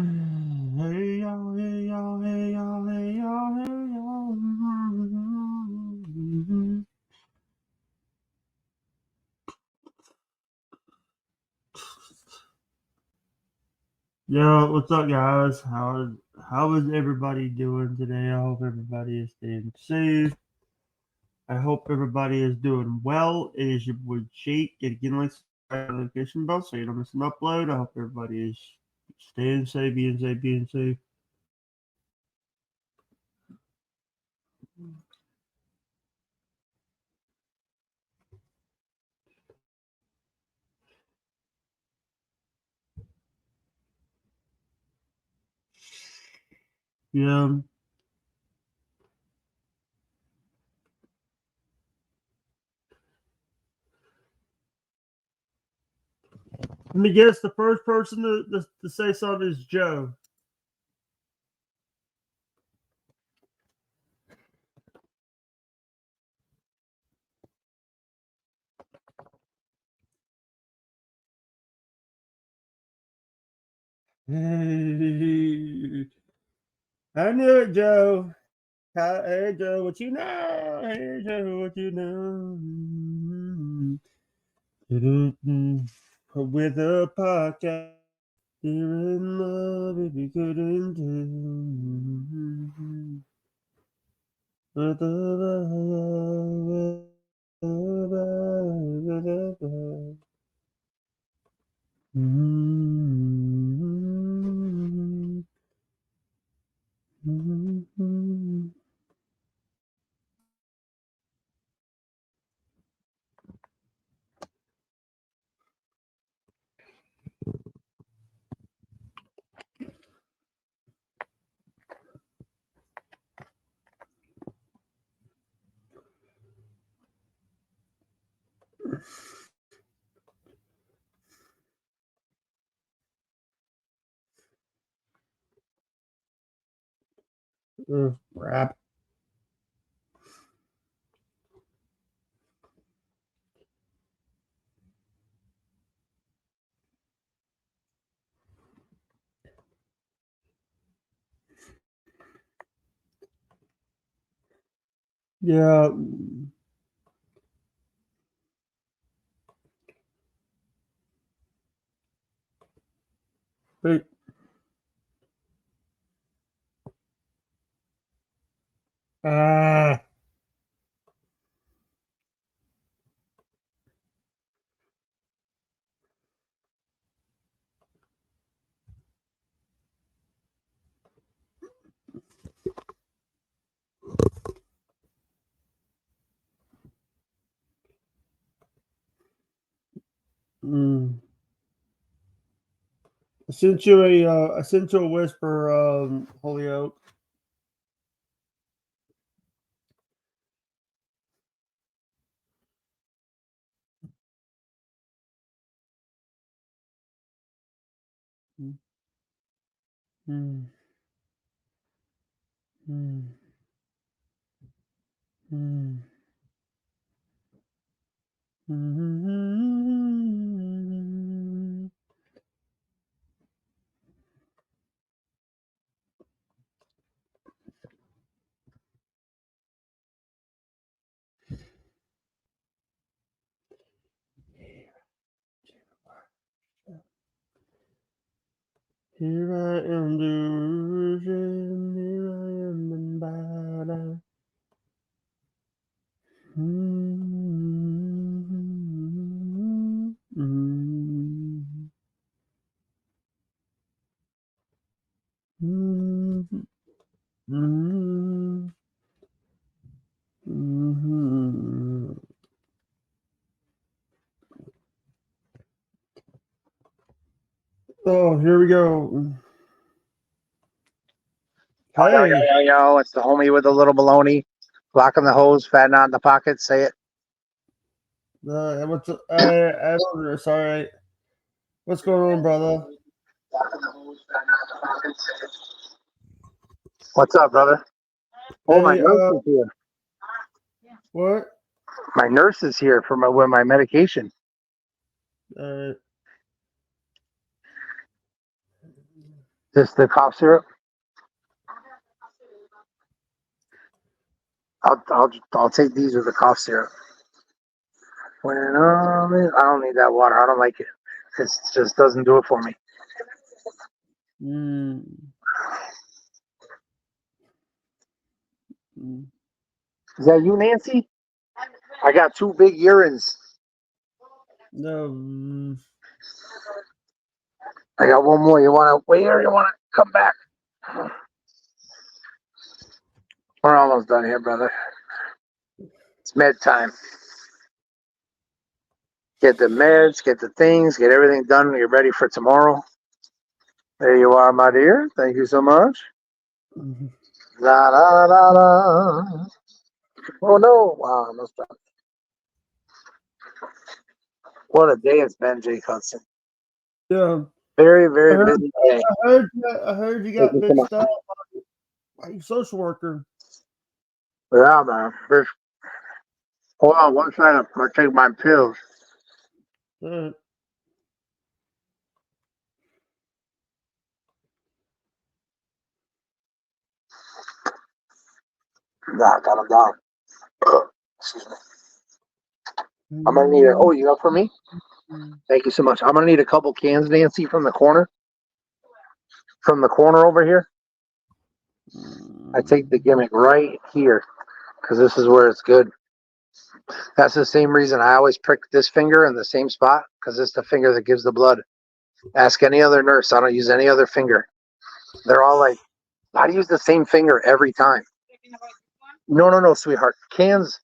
Hey y'all, hey y'all, hey y'all, hey y'all, hey y'all. Yo, what's up, guys? How is everybody doing today? I hope everybody is staying safe. I hope everybody is doing well. It is your boy Jake. Get again, like notification bell so you don't miss an upload. I hope everybody is staying safe, being safe, being safe. Yeah. Let me guess. The first person to say something is Joe. Hey, I knew it, Joe. Hey, Joe, what you know? Hey, Joe, what you know? With a podcast, you're in love if you couldn't do. With a rap. Yeah. Wait. Ah. Mm. I sent you a whisper, Holyoke. Mm, mm, mm, mm, mm. Here I am, delusion. Here I am in bad. Mm, mm, mm, mm, mm. Oh, here we go. Yo, yo, yo, Hey, yo, yo. It's the homie with the little baloney. Blocking the hose, fatting out in the pocket. Say it. what's I don't sorry. What's going on, brother? What's up, brother? Oh, my Hey, nurse is here. what? My nurse is here for my medication. Uh, Just the cough syrup. I'll take these with the cough syrup. I don't need that water. I don't like it. It just doesn't do it for me. Mm. Mm. Is that you, Nancy? I got 2 big urines. No. I got one more. You want to wait or you want to come back? We're almost done here, brother. It's med time. Get the meds, get the things, get everything done. You're ready for tomorrow. There you are, my dear. Thank you so much. Mm-hmm. La la la la. Oh no! Wow, I must drop. What a day it's been, Jake Hudson. Yeah. Very, very busy day. I heard you got mixed up by your social worker. Yeah, man. Hold on one second. I take my pills. Uh, Nah, got them down. Excuse me. I'm gonna need it. Oh, you got for me? Thank you so much. I'm gonna need a couple cans, Nancy, from the corner. From the corner over here. I take the gimmick right here because this is where it's good. That's the same reason I always prick this finger in the same spot because it's the finger that gives the blood. Ask any other nurse. I don't use any other finger. They're all like, I use the same finger every time. No, sweetheart. Cans.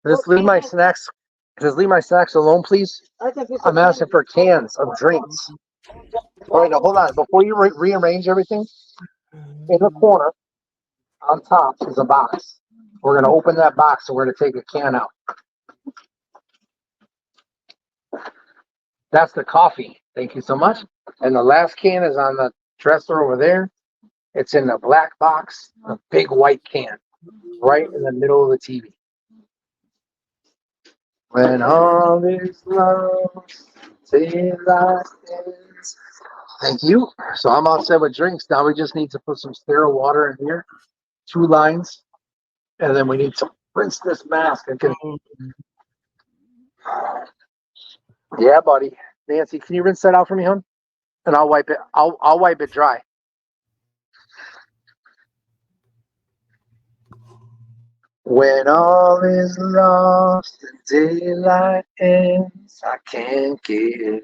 Just leave my snacks. Just leave my snacks alone, please. I'm asking for cans of drinks. All right, now hold on. Before you rearrange everything, in the corner on top is a box. We're going to open that box and we're going to take a can out. That's the coffee. Thank you so much. And the last can is on the dresser over there. It's in the black box, a big white can, right in the middle of the TV. When all is lost, till life ends. Thank you. So I'm all set with drinks. Now we just need to put some sterile water in here, 2 lines, and then we need to rinse this mask. Yeah, buddy. Nancy, can you rinse that out for me, hon? And I'll wipe it. I'll wipe it dry. When all is lost and daylight ends, I can't get it.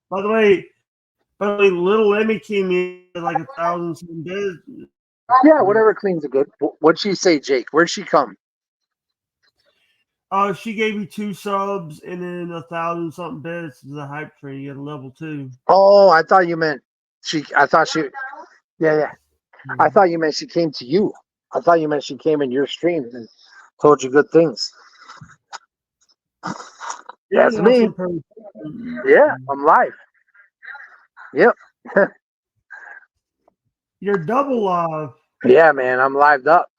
By the way, little Emmy came in at like 1,000 some beds. Yeah, whatever cleans it good. What'd she say, Jake? Where'd she come? She gave me 2 subs and then 1,000 something beds as a hype train at a level 2. Oh, I thought you meant she. I thought she. Yeah. I thought you meant she came to you. I thought you meant she came in your stream and told you good things. Yeah, That's me. Yeah, I'm live. Yep. You're double live. Yeah, man, I'm lived up.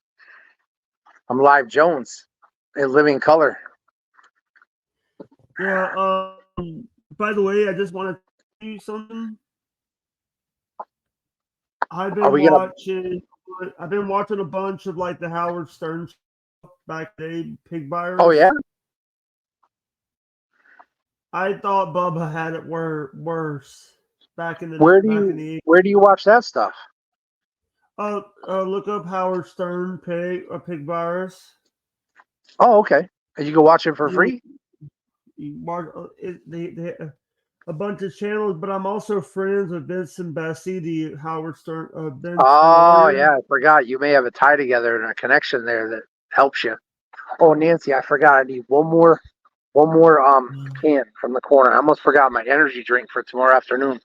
I'm live Jones in living color. Yeah. By the way, I just want to tell you something. I've been watching a bunch of like the Howard Stern stuff back then, Pig Buyers. Oh yeah. I thought Bubba had it worse back in the. Where do you watch that stuff? Look up Howard Stern Pig Virus. Oh, okay. And you can watch it for free. You watch they a bunch of channels, but I'm also friends with Vince and Bessie, the Howard Stern. Yeah, I forgot. You may have a tie together and a connection there that helps you. Oh, Nancy, I forgot. I need one more can from the corner. I almost forgot my energy drink for tomorrow afternoon.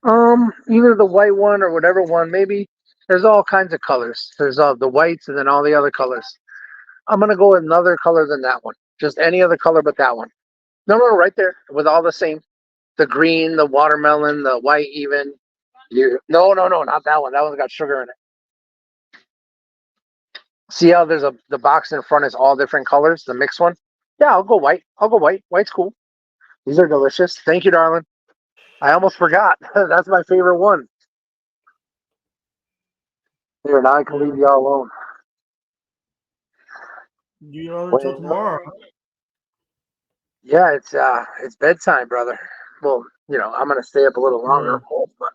Either the white one or whatever one. Maybe there's all kinds of colors. There's the whites and then all the other colors. I'm gonna go with another color than that one. Just any other color but that one. No, right there with all the same. The green, the watermelon, the white, even. No, not that one. That one's got sugar in it. See how there's the box in front is all different colors, the mixed one? Yeah, I'll go white. White's cool. These are delicious. Thank you, darling. I almost forgot. That's my favorite one. Here, now I can leave y'all alone. You know, until tomorrow. Yeah, it's bedtime, brother. Well, I'm gonna stay up a little longer, but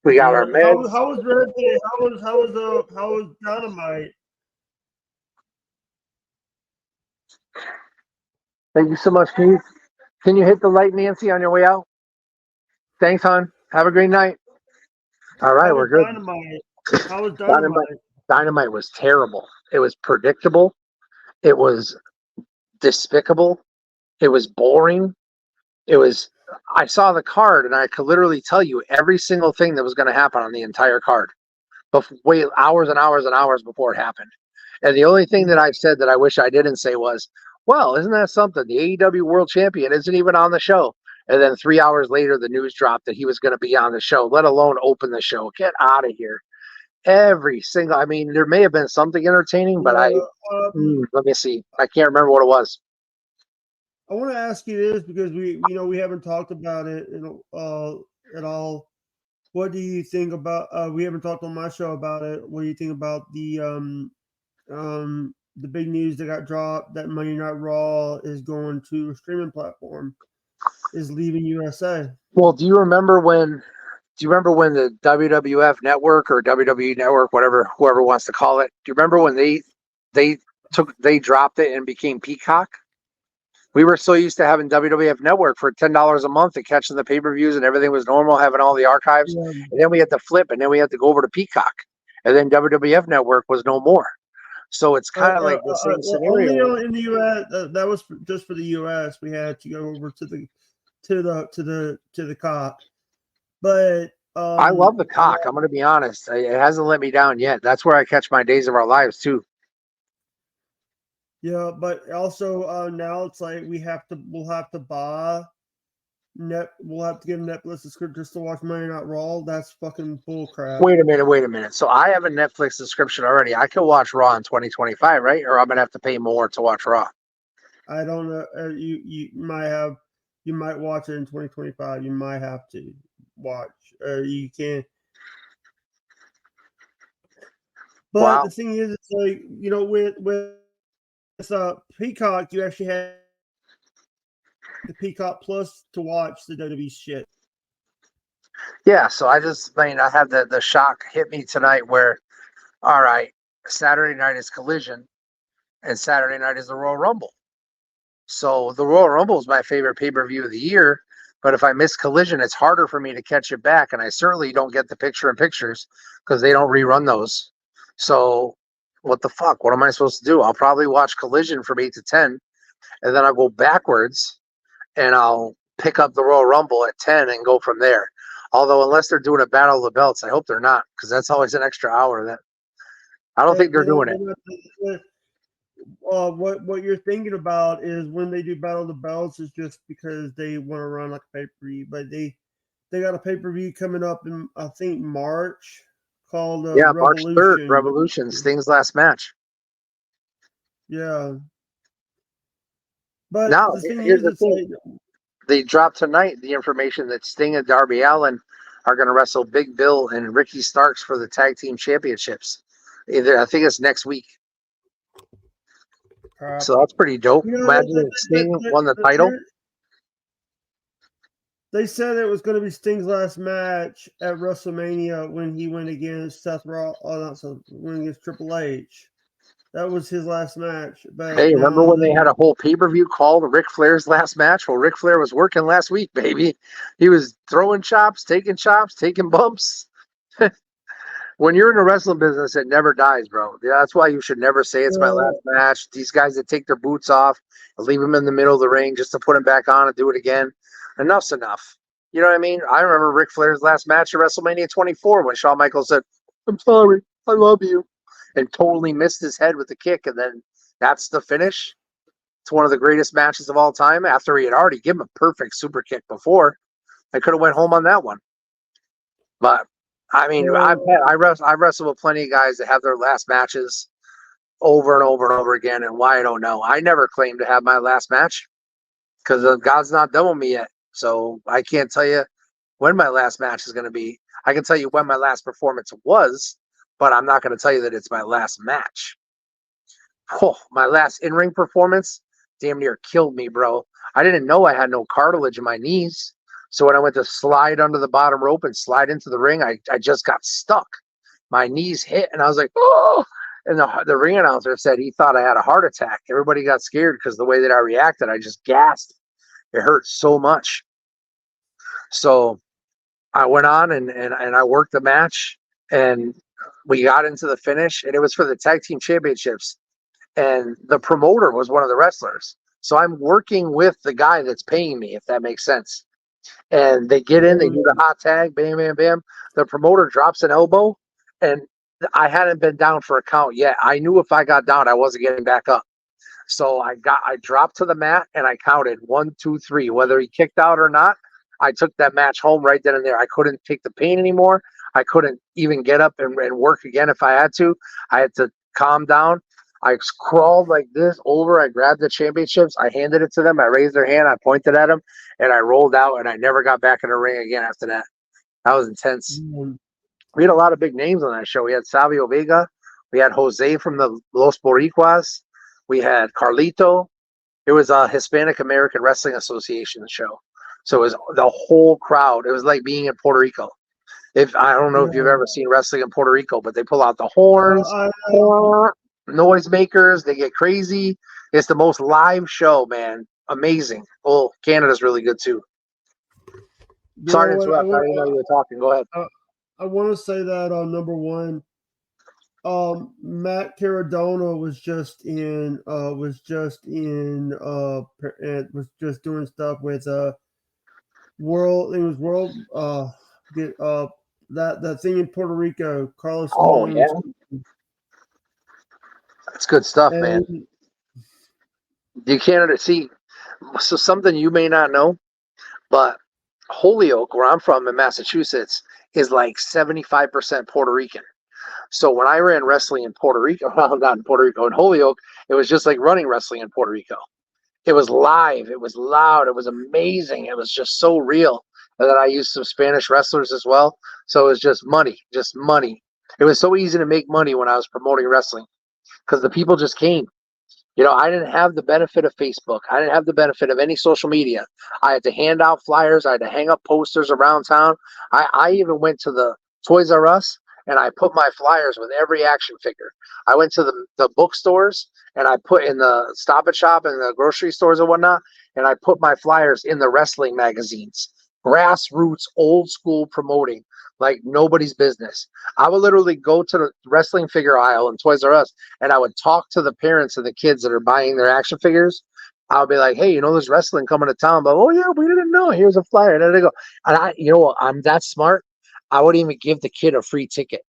we got our meds. How was Red Day? How was Dynamite? Thank you so much, Keith. Can you hit the light, Nancy, on your way out? Thanks, hon. Have a great night. All right, we're good. Dynamite? How was Dynamite? Dynamite was terrible. It was predictable. It was despicable. It was boring. I saw the card and I could literally tell you every single thing that was going to happen on the entire card. But wait, hours and hours and hours before it happened. And the only thing that I said that I wish I didn't say was, well, isn't that something? The AEW World Champion isn't even on the show. And then 3 hours later, the news dropped that he was going to be on the show, let alone open the show. Get out of here. I mean, there may have been something entertaining, but let me see. I can't remember what it was. I want to ask you this because we haven't talked about it at all. What do you think about? We haven't talked on my show about it. What do you think about the big news that got dropped that Monday Night Raw is going to a streaming platform, is leaving USA? Well, do you remember when the WWF Network or WWE Network, whoever wants to call it, do you remember when they dropped it and became Peacock? We were so used to having WWF Network for $10 a month and catching the pay-per-views and everything was normal, having all the archives. Yeah. And then we had to flip, and then we had to go over to Peacock. And then WWF Network was no more. So it's kind of like the same scenario. Only in the U.S. That was just for the U.S. We had to go over to the cock. But I love the cock. I'm going to be honest. It hasn't let me down yet. That's where I catch my Days of Our Lives too. Yeah, but also now it's like we'll have to buy we'll have to get Netflix subscription just to watch Monday Night Raw. That's fucking bullcrap. Wait a minute. So I have a Netflix subscription already. I can watch Raw in 2025, right? Or I'm gonna have to pay more to watch Raw. I don't know. You might watch it in 2025. You might have to watch. You can. But wow. The thing is, it's like with Peacock, you actually have the Peacock Plus to watch the WWE shit. Yeah, so I had the shock hit me tonight where, all right, Saturday night is Collision, and Saturday night is the Royal Rumble. So the Royal Rumble is my favorite pay-per-view of the year, but if I miss Collision, it's harder for me to catch it back, and I certainly don't get the picture-in-pictures because they don't rerun those. So what the fuck? What am I supposed to do? I'll probably watch Collision from 8 to 10, and then I'll go backwards, and I'll pick up the Royal Rumble at 10 and go from there. Although, unless they're doing a Battle of the Belts, I hope they're not, because that's always an extra hour. That I don't think they're doing it. What you're thinking about is when they do Battle of the Belts is just because they want to run like a pay-per-view, but they got a pay-per-view coming up in I think March called March 3rd, Revolution, Sting's last match. Yeah, but now the thing is, it's like, they dropped tonight the information that Sting and Darby Allin are going to wrestle Big Bill and Ricky Starks for the tag team championships. I think it's next week. So that's pretty dope. Imagine if Sting won the title. They said it was going to be Sting's last match at WrestleMania when he went against went against Triple H. That was his last match. But hey, remember when they had a whole pay-per-view called Ric Flair's last match? Well, Ric Flair was working last week, baby. He was throwing chops, taking bumps. When you're in the wrestling business, it never dies, bro. That's why you should never say it's my last match. These guys that take their boots off and leave them in the middle of the ring just to put them back on and do it again. Enough's enough. You know what I mean? I remember Ric Flair's last match at WrestleMania 24 when Shawn Michaels said, "I'm sorry, I love you," and totally missed his head with the kick, and then that's the finish. It's one of the greatest matches of all time after he had already given a perfect super kick before. I could have went home on that one. But I mean, I wrestle with plenty of guys that have their last matches over and over and over again, and why I don't know. I never claimed to have my last match because God's not done with me yet. So I can't tell you when my last match is going to be. I can tell you when my last performance was, but I'm not going to tell you that it's my last match. Oh, my last in-ring performance damn near killed me, bro. I didn't know I had no cartilage in my knees. So when I went to slide under the bottom rope and slide into the ring, I just got stuck. My knees hit, and I was like, oh! And the ring announcer said he thought I had a heart attack. Everybody got scared because the way that I reacted, I just gasped. It hurt so much. So I went on and I worked the match, and we got into the finish, and it was for the tag team championships. And the promoter was one of the wrestlers. So I'm working with the guy that's paying me, if that makes sense. And they get in, they do the hot tag, bam, bam, bam. The promoter drops an elbow, and I hadn't been down for a count yet. I knew if I got down, I wasn't getting back up. So I dropped to the mat and I counted 1, 2, 3. Whether he kicked out or not, I took that match home right then and there. I couldn't take the pain anymore. I couldn't even get up and work again if I had to. I had to calm down. I crawled like this over. I grabbed the championships. I handed it to them. I raised their hand. I pointed at them, and I rolled out, and I never got back in the ring again after that. That was intense. We had a lot of big names on that show. We had Savio Vega. We had Jose from the Los Boricuas. We had Carlito. It was a Hispanic American Wrestling Association show. So it was the whole crowd. It was like being in Puerto Rico. I don't know if you've ever seen wrestling in Puerto Rico, but they pull out the horns, noisemakers. They get crazy. It's the most live show, man. Amazing. Well, Canada's really good too. Sorry to interrupt. I didn't know you were talking. Go ahead. I want to say that on number one, Matt Caradona was just doing stuff with world. It was world. That thing in Puerto Rico, Carlos. Oh yeah, that's good stuff, man. You can't see. So something you may not know, but Holyoke, where I'm from in Massachusetts, is like 75% Puerto Rican. So when I ran wrestling in Puerto Rico, well, not in Puerto Rico, in Holyoke, it was just like running wrestling in Puerto Rico. It was live. It was loud. It was amazing. It was just so real. And then I used some Spanish wrestlers as well. So it was just money. It was so easy to make money when I was promoting wrestling because the people just came. You know, I didn't have the benefit of Facebook. I didn't have the benefit of any social media. I had to hand out flyers. I had to hang up posters around town. I even went to the Toys R Us and I put my flyers with every action figure. I went to the bookstores and I put in the Stop and Shop and the grocery stores and whatnot, and I put my flyers in the wrestling magazines. Grassroots, old school promoting like nobody's business. I would literally go to the wrestling figure aisle in Toys R Us and I would talk to the parents of the kids that are buying their action figures. I would be like, hey, there's wrestling coming to town. But, oh, yeah, we didn't know. Here's a flyer. And then they go, and I'm that smart. I wouldn't even give the kid a free ticket.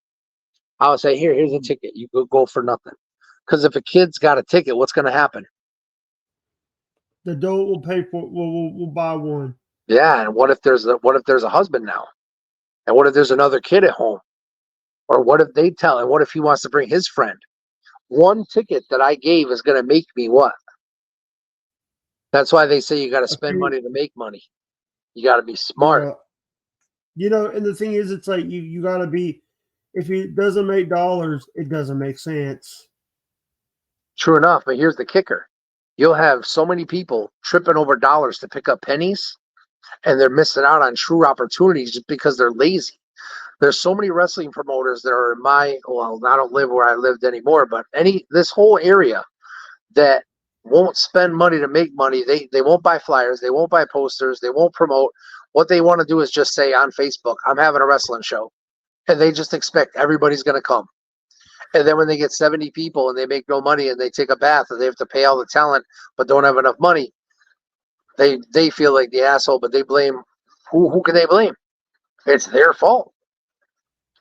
I would say, here's a ticket. You go for nothing. Because if a kid's got a ticket, what's going to happen? The adult will pay for. Will buy one. Yeah, and what if there's a husband now? And what if there's another kid at home? Or what if they tell him? What if he wants to bring his friend? One ticket that I gave is going to make me what? That's why they say you got to spend money to make money. You got to be smart. And the thing is, it's like you got to be. If it doesn't make dollars, it doesn't make sense. True enough, but here's the kicker. You'll have so many people tripping over dollars to pick up pennies, and they're missing out on true opportunities just because they're lazy. There's so many wrestling promoters that are I don't live where I lived anymore, but this whole area that won't spend money to make money. They won't buy flyers. They won't buy posters. They won't promote. What they want to do is just say on Facebook, I'm having a wrestling show. And they just expect everybody's going to come. And then when they get 70 people and they make no money and they take a bath and they have to pay all the talent but don't have enough money, they feel like the asshole, but they blame who can they blame? It's their fault.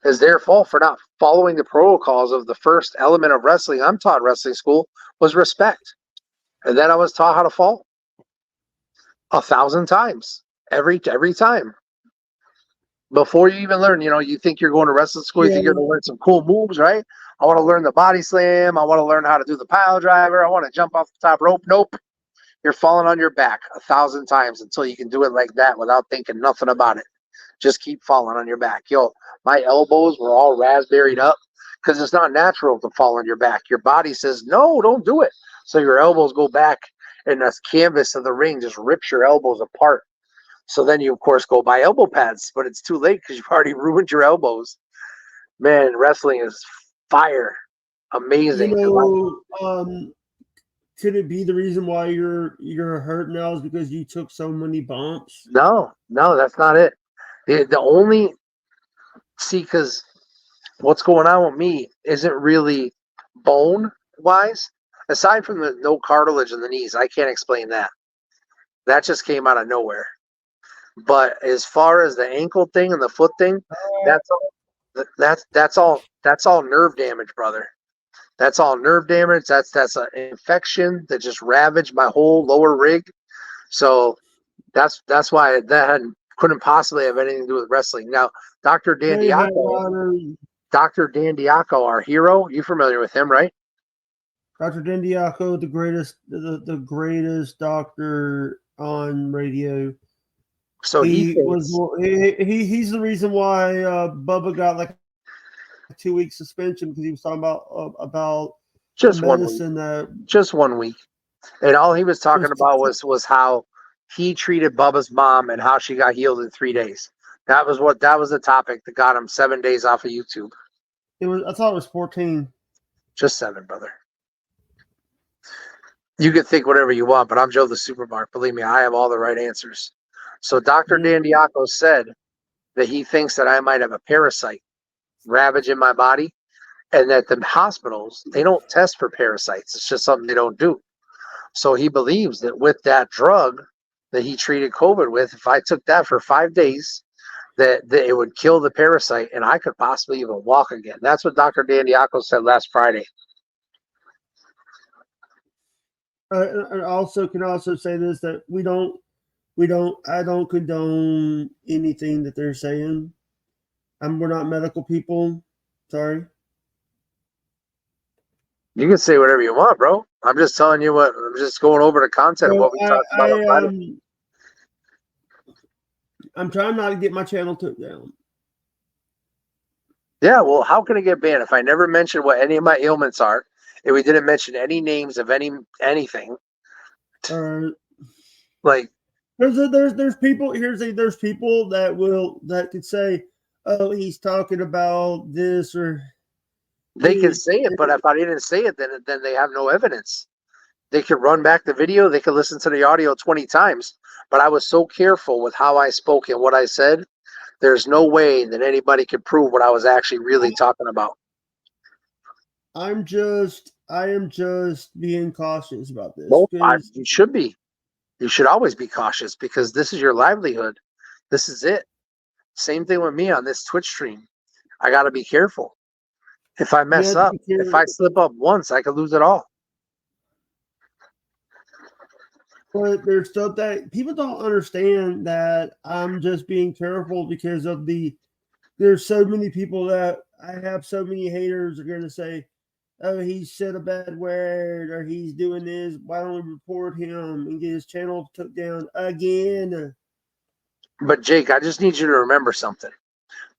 It's their fault for not following the protocols of the first element of wrestling I'm taught in wrestling school was respect. And then I was taught how to fall 1,000 times every time. Before you even learn, you think you're going to wrestling school, you think you're going to learn some cool moves, right? I want to learn the body slam. I want to learn how to do the pile driver. I want to jump off the top rope. Nope. You're falling on your back 1,000 times until you can do it like that without thinking nothing about it. Just keep falling on your back. Yo, my elbows were all raspberried up because it's not natural to fall on your back. Your body says, no, don't do it. So your elbows go back, and the canvas of the ring just rips your elbows apart. So then you, of course, go buy elbow pads, but it's too late because you've already ruined your elbows. Man, wrestling is fire. Amazing. Could it be the reason why you're hurt now is because you took so many bumps? No, that's not it. The only, see, because what's going on with me isn't really bone wise. Aside from the no cartilage in the knees, I can't explain that. That just came out of nowhere. But as far as the ankle thing and the foot thing, that's all nerve damage, brother. That's all nerve damage. That's an infection that just ravaged my whole lower rig. So that's why that couldn't possibly have anything to do with wrestling. Now, Dr. Dan Diaco, our hero, you familiar with him, right? Dr. Dan Diaco, the greatest doctor on radio. So he's the reason why Bubba got like a 2-week suspension because he was talking about just medicine 1 week. Just 1 week. And all he was talking about was how he treated Bubba's mom and how she got healed in 3 days. That was the topic that got him 7 days off of YouTube. I thought it was 14. Just 7, brother. You can think whatever you want, but I'm Joe the Supermark. Believe me, I have all the right answers. So Dr. Dan Diaco said that he thinks that I might have a parasite ravaging my body, and that the hospitals, they don't test for parasites. It's just something they don't do. So he believes that with that drug that he treated COVID with, if I took that for 5 days, that it would kill the parasite and I could possibly even walk again. That's what Dr. Dan Diaco said last Friday. I also can say this, that I don't condone anything that they're saying. We're not medical people. Sorry. You can say whatever you want, bro. I'm just telling you I'm just going over the content of what we talked about. I'm trying not to get my channel took down. Yeah, well, how can it get banned if I never mentioned what any of my ailments are, and we didn't mention any names of anything? Like, there's people there's people that could say, oh, he's talking about this, or they can say it, but if I didn't say it, then they have no evidence. They could run back the video, they could listen to the audio 20 times, but I was so careful with how I spoke and what I said. There's no way that anybody could prove what I was actually really talking about. I am just being cautious about this. Well, you should be. You should always be cautious because this is your livelihood. This is it. Same thing with me on this Twitch stream. I got to be careful. If I mess up, if I slip up once, I could lose it all. But there's stuff that people don't understand, that I'm just being careful because of there's so many people that I have so many haters are going to say, oh, he said a bad word, or he's doing this. Why don't we report him and get his channel took down again? But Jake, I just need you to remember something.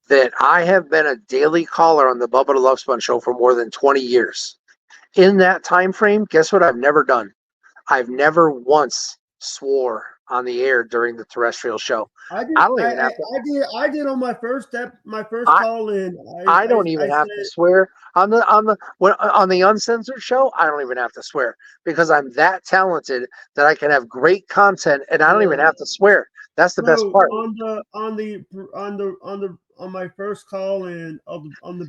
That I have been a daily caller on the Bubba the Love Sponge show for more than 20 years. In that time frame, guess what I've never done? I've never once swore on the air during the terrestrial show. I did on my first call in. I don't even have to swear on the uncensored show. I don't even have to swear because I'm that talented that I can have great content and I don't even have to swear. That's the best part. On my first call in on the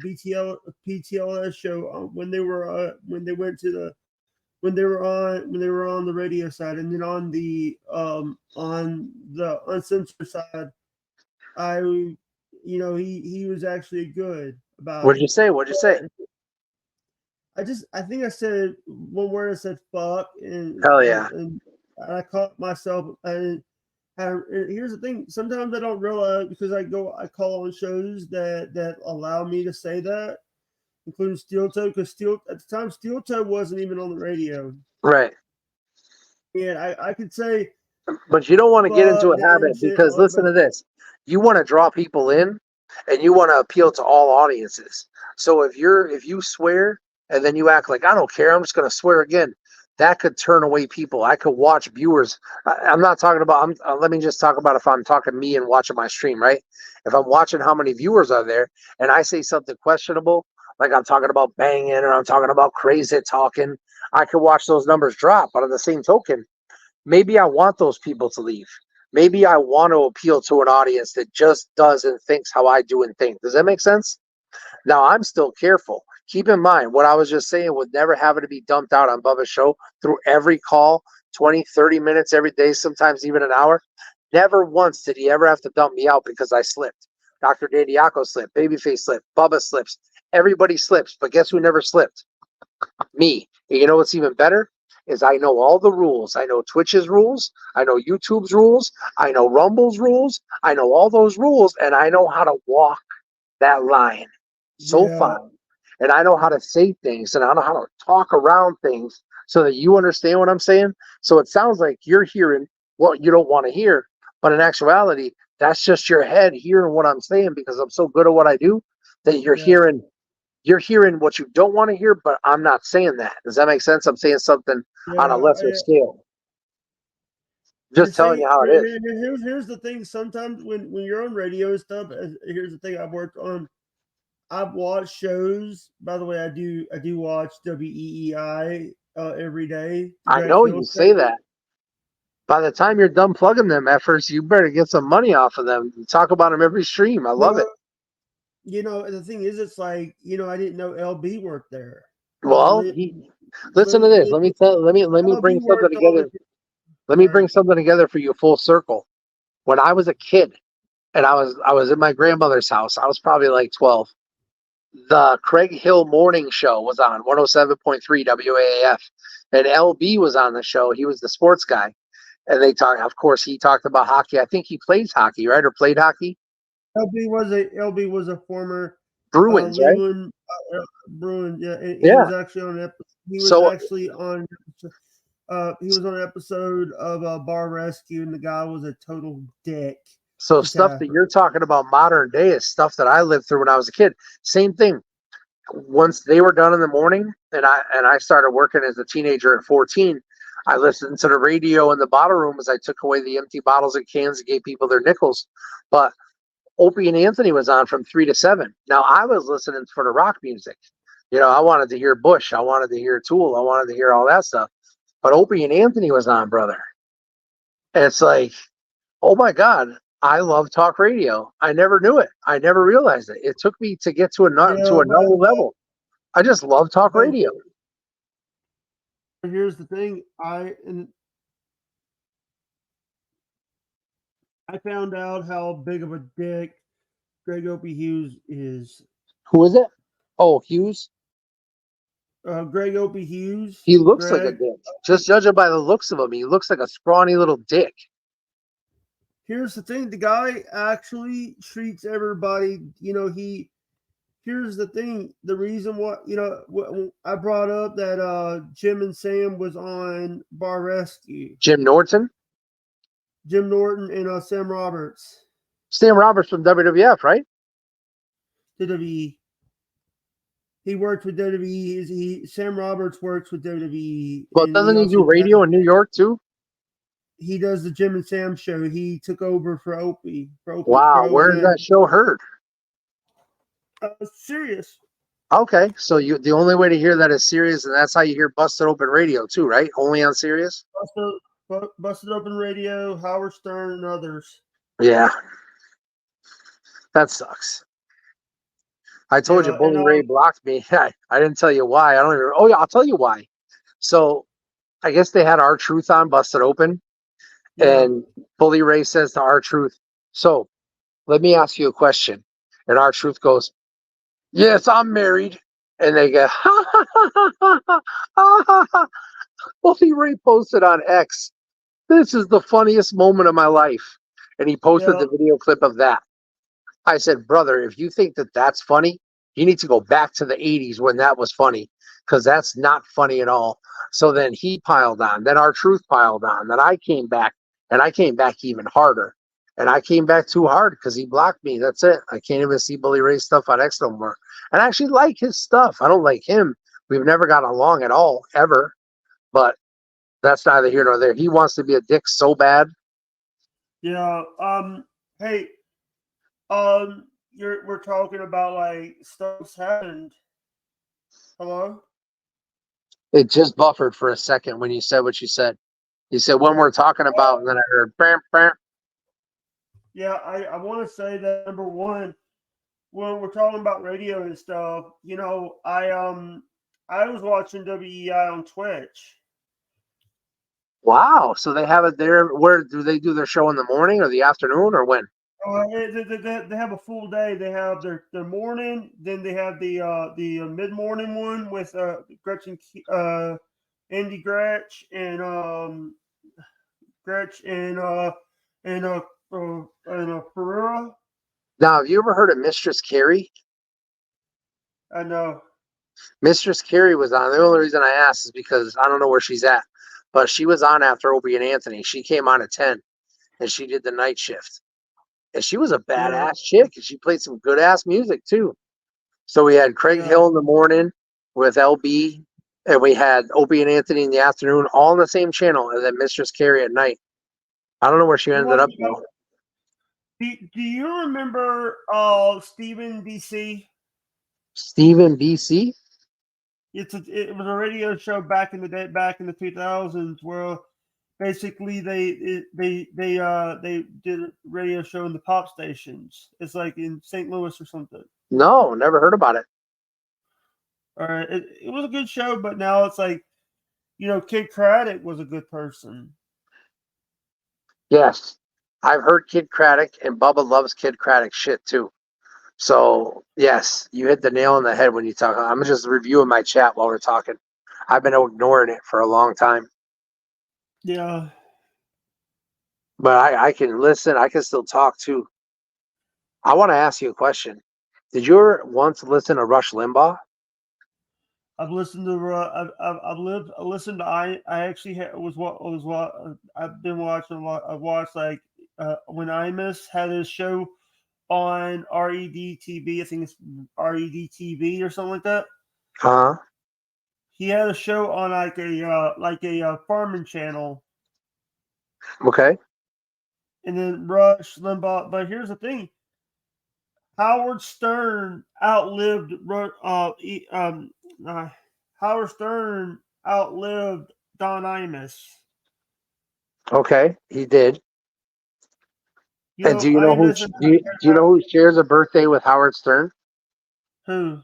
PTLS show, when they were on the radio side, and then on the uncensored side, he was actually good about. What'd you say? I think I said one word. I said fuck, and hell yeah, and I caught myself. And here's the thing: sometimes I don't realize because I call on shows that allow me to say that, including Steel Toe, because at the time Steel Toe wasn't even on the radio. Right. Yeah, I could say, But you don't want to get into but a habit because listen but to this. You want to draw people in and you want to appeal to all audiences. So if you swear and then you act like I don't care, I'm just going to swear again. That could turn away people. I could watch viewers. I'm not talking about. Let me just talk about if I'm talking me and watching my stream, right? If I'm watching how many viewers are there, and I say something questionable, like I'm talking about banging or I'm talking about crazy talking, I could watch those numbers drop. But on the same token, maybe I want those people to leave. Maybe I want to appeal to an audience that just does and thinks how I do and think. Does that make sense? Now, I'm still careful. Keep in mind, what I was just saying with never having to be dumped out on Bubba's show through every call, 20, 30 minutes every day, sometimes even an hour. Never once did he ever have to dump me out because I slipped. Dr. Dadiaco slipped, Babyface slipped, Bubba slips. Everybody slips, but guess who never slipped? Me. And you know what's even better? Is I know all the rules. I know Twitch's rules. I know YouTube's rules. I know Rumble's rules. I know all those rules, and I know how to walk that line so yeah, fine. And I know how to say things, and I know how to talk around things so that you understand what I'm saying. So it sounds like you're hearing what you don't want to hear, but in actuality, that's just your head hearing what I'm saying because I'm so good at what I do that yeah, you're hearing what you don't want to hear, but I'm not saying that. Does that make sense? I'm saying something on a yeah. lesser scale. And Just telling see, you how it is. here's the thing. Sometimes when you're on radio and stuff, here's the thing. I've worked on. I've watched shows. By the way, I do watch WEEI every day. The I Greg know Hill you say show. that. By the time you're done plugging them efforts, you better get some money off of them. You talk about them every stream. I love it. Well, the thing is, it's like I didn't know LB worked there. Well, listen to this. Let me bring LB something worked on together. it. Let me All right. bring something together for you full circle. When I was a kid and I was in my grandmother's house, I was probably like 12. The Craig Hill morning show was on 107.3 WAAF. And LB was on the show. He was the sports guy. And of course, he talked about hockey. I think he plays hockey, right? Or played hockey? LB was a former Bruins, right? Leland Bruin. Yeah, and he Yeah. was actually on an he was So, actually on he was on an episode of Bar Rescue, and the guy was a total dick so to stuff that Tapper. you're talking about modern day is stuff that I lived through when I was a kid. Same thing. Once they were done in the morning, and I started working as a teenager at 14, I listened to the radio in the bottle room as I took away the empty bottles and cans and gave people their nickels. But Opie and Anthony was on from 3 to 7. Now I was listening for the rock music. I wanted to hear Bush. I wanted to hear Tool. I wanted to hear all that stuff. But Opie and Anthony was on, brother. And it's like, oh my God, I love talk radio. I never knew it. I never realized it. It took me to get to Yeah, another level. I just love talk but radio. here's the thing. I found out how big of a dick Greg Opie Hughes is. Who is it? Oh, Hughes. Greg Opie Hughes. He looks like a Greg. dick. Just judging by the looks of him, he looks like a scrawny little dick. Here's the thing. The guy actually treats everybody. Here's the thing. The reason why I brought up that Jim and Sam was on Bar Rescue. Jim Norton. Jim Norton and Sam Roberts. Sam Roberts from WWF, right? WWE. He worked with WWE. Sam Roberts works with WWE. But And doesn't he do radio in New York too? he does the Jim and Sam show. He took over for Opie. Wow, where is that show heard? Serious. Okay, so the only way to hear that is Sirius, and that's how you hear Busted Open Radio too, right? Only on Sirius. Busted Open Radio, Howard Stern, and others. Yeah, that sucks. I told you, Bully Ray blocked me. I didn't tell you why. I don't even. Oh yeah, I'll tell you why. So I guess they had R-Truth on Busted Open, and Bully Ray says to R-Truth, "So let me ask you a question." And R-Truth goes, "Yes, I'm married." And they go, ha ha ha ha ha ha ha. Bully Ray posted on X, "This is the funniest moment of my life." And he posted the video clip of that. I said, brother, if you think that that's funny, you need to go back to the 80s when that was funny. because that's not funny at all. So then he piled on. Then our truth piled on. Then I came back, and I came back even harder. And I came back too hard because he blocked me. That's it. I can't even see Bully Ray's stuff on X no more. And I actually like his stuff. I don't like him. We've never got along at all, ever. But that's neither here nor there. He wants to be a dick so bad. Yeah. Hey. We're talking about like stuff's happened. Hello. It just buffered for a second when you said what you said. You said when we're talking about, and then I heard bam, bam. Yeah, I want to say that number one, when we're talking about radio and stuff, you know, I was watching WEI on Twitch. Wow. So they have it there. Where do they do their show in the morning or the afternoon or when? They have a full day. They have their morning, then they have the mid morning one with Gretchen, Andy Gretsch and Gretsch and Pereira. Now, have you ever heard of Mistress Carrie? I know. Mistress Carrie was on. The only reason I asked is because I don't know where she's at, but she was on after Opie and Anthony. She came on at 10 and she did the night shift. And she was a badass chick and she played some good ass music too. So we had Craig Hill in the morning with LB, and we had Opie and Anthony in the afternoon, all on the same channel, and then Mistress Carrie at night. I don't know where she ended up though. Do you remember Stephen BC? Stephen BC? It was a radio show back in the day, back in the 2000s, where basically they did a radio show in the pop stations. It's like in St. Louis or something. No, never heard about it. All right, it was a good show, but now it's like, you know, Kid Craddock was a good person. Yes, I've heard Kid Craddock, and Bubba loves Kid Craddock shit too. So yes, you hit the nail on the head when you talk. I'm just reviewing my chat while we're talking. I've been ignoring it for a long time. Yeah. But I can listen. I can still talk too. I want to ask you a question. Did you ever once listen to Rush Limbaugh? I've listened to I listened to I actually I've been watching a lot. I've watched like when Imus had his show on RED TV. I think it's RED TV or something like that. Huh? He had a show on like a farming channel. Okay. And then Rush Limbaugh. But here's the thing: Howard Stern outlived Howard Stern outlived Don Imus. Okay, he did. You And know, do you know who? Do you know who shares a birthday with Howard Stern? Who?